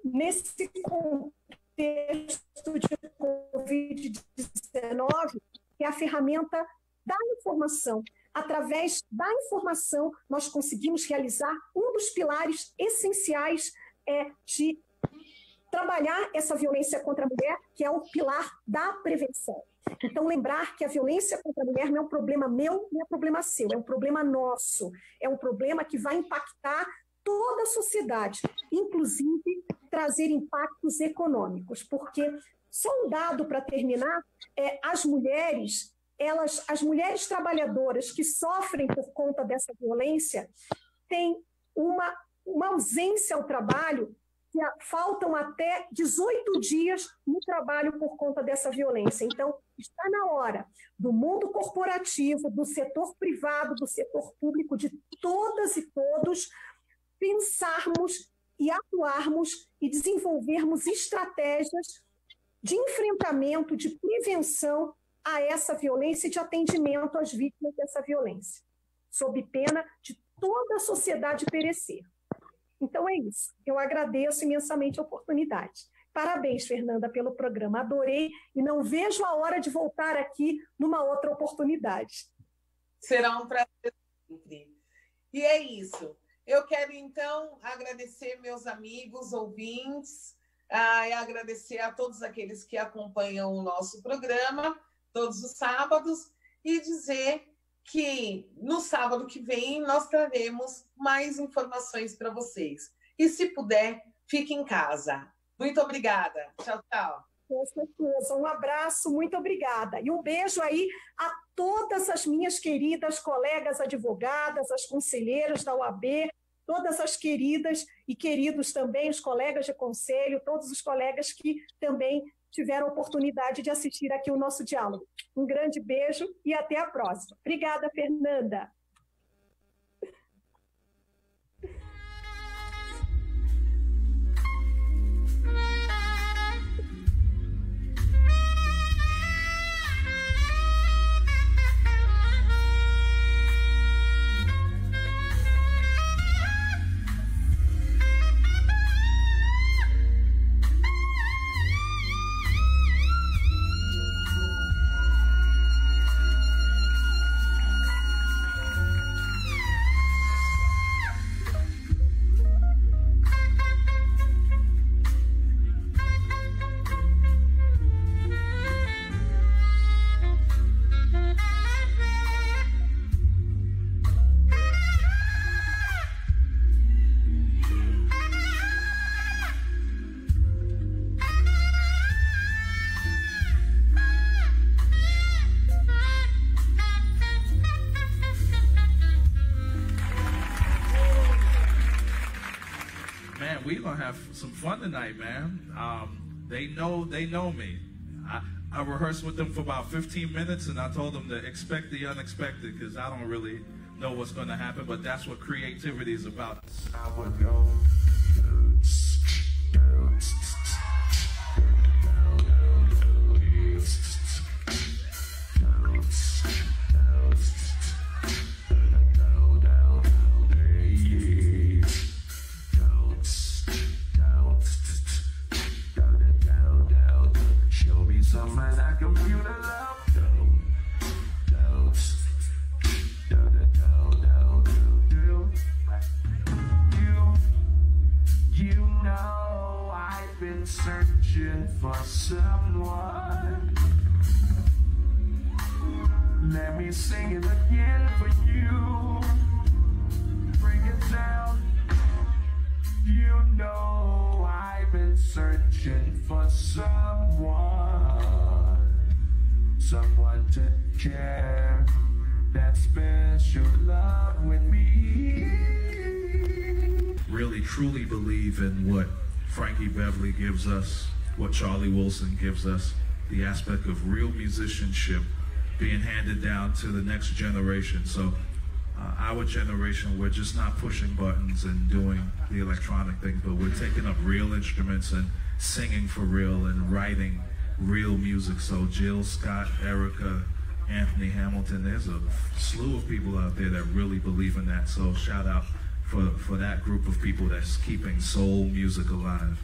nesse contexto de Covid-19, que é a ferramenta da informação. Através da informação, nós conseguimos realizar um dos pilares essenciais de trabalhar essa violência contra a mulher, que é o pilar da prevenção. Então, lembrar que a violência contra a mulher não é um problema meu, não é um problema seu, é um problema nosso. É um problema que vai impactar toda a sociedade, inclusive trazer impactos econômicos, porque, só um dado para terminar, as mulheres trabalhadoras que sofrem por conta dessa violência têm uma ausência ao trabalho, que faltam até 18 dias no trabalho por conta dessa violência. Então, está na hora do mundo corporativo, do setor privado, do setor público, de todas e todos, pensarmos e atuarmos e desenvolvermos estratégias de enfrentamento, de prevenção a essa violência e de atendimento às vítimas dessa violência, sob pena de toda a sociedade perecer. Então é isso. Eu agradeço imensamente a oportunidade. Parabéns, Fernanda, pelo programa. Adorei e não vejo a hora de voltar aqui numa outra oportunidade. Será um prazer sempre. E é isso. Eu quero, então, agradecer meus amigos, ouvintes, e agradecer a todos aqueles que acompanham o nosso programa todos os sábados, e dizer que no sábado que vem nós traremos mais informações para vocês. E se puder, fique em casa. Muito obrigada. Tchau, tchau. Com certeza. Um abraço, muito obrigada. E um beijo aí a todas as minhas queridas colegas advogadas, as conselheiras da UAB, todas as queridas e queridos também, os colegas de conselho, todos os colegas que também tiveram a oportunidade de assistir aqui o nosso diálogo. Um grande beijo e até a próxima. Obrigada, Fernanda. have some fun tonight, man. They know me. I rehearsed with them for about 15 minutes, and I told them to expect the unexpected because I don't really know what's going to happen, but that's what creativity is about. I would go. Show me some of that computer love. You know I've been searching for someone. Let me sing it again for you. Bring it down. You know I've been searching for someone to share that special love with me. Really, truly believe in what Frankie Beverly gives us, what Charlie Wilson gives us, the aspect of real musicianship being handed down to the next generation. So our generation, we're just not pushing buttons and doing the electronic thing, but we're taking up real instruments and singing for real and writing real music. So Jill Scott, Erica, Anthony Hamilton, there's a slew of people out there that really believe in that. So shout out for that group of people that's keeping soul music alive.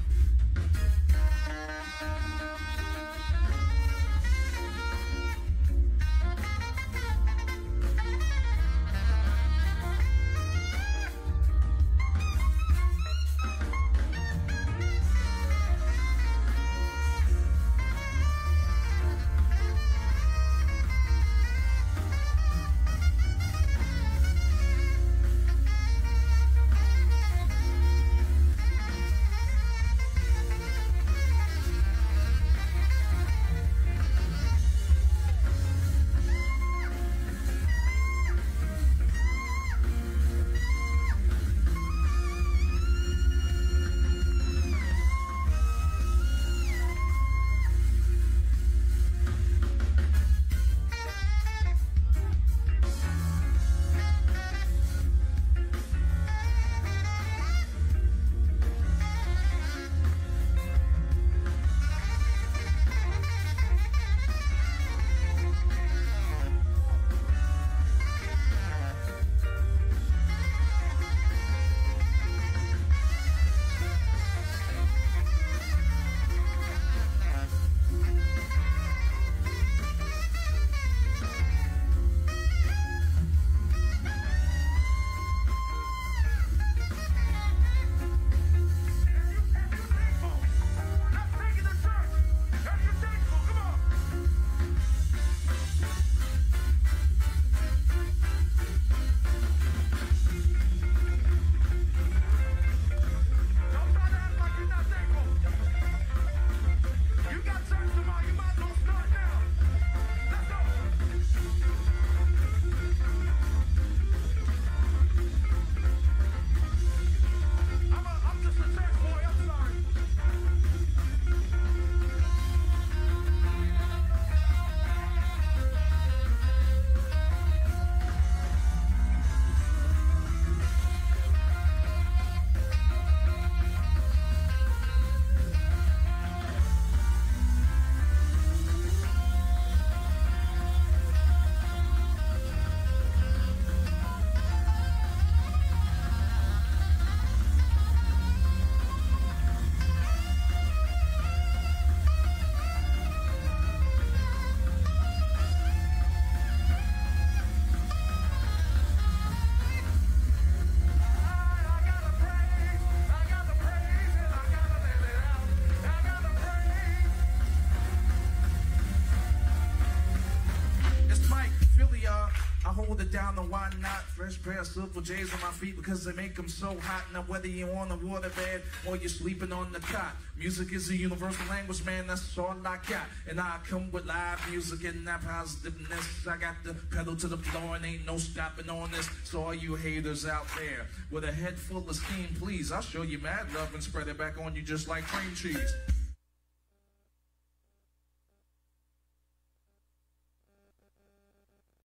down, and why not? Fresh pair of Silver J's on my feet because they make them so hot. Now whether you're on the waterbed or you're sleeping on the cot, music is a universal language, man, that's all I got. And I come with live music and that positiveness. I got the pedal to the floor and ain't no stopping on this. So all you haters out there with a head full of steam, please, I'll show you mad love and spread it back on you just like cream cheese.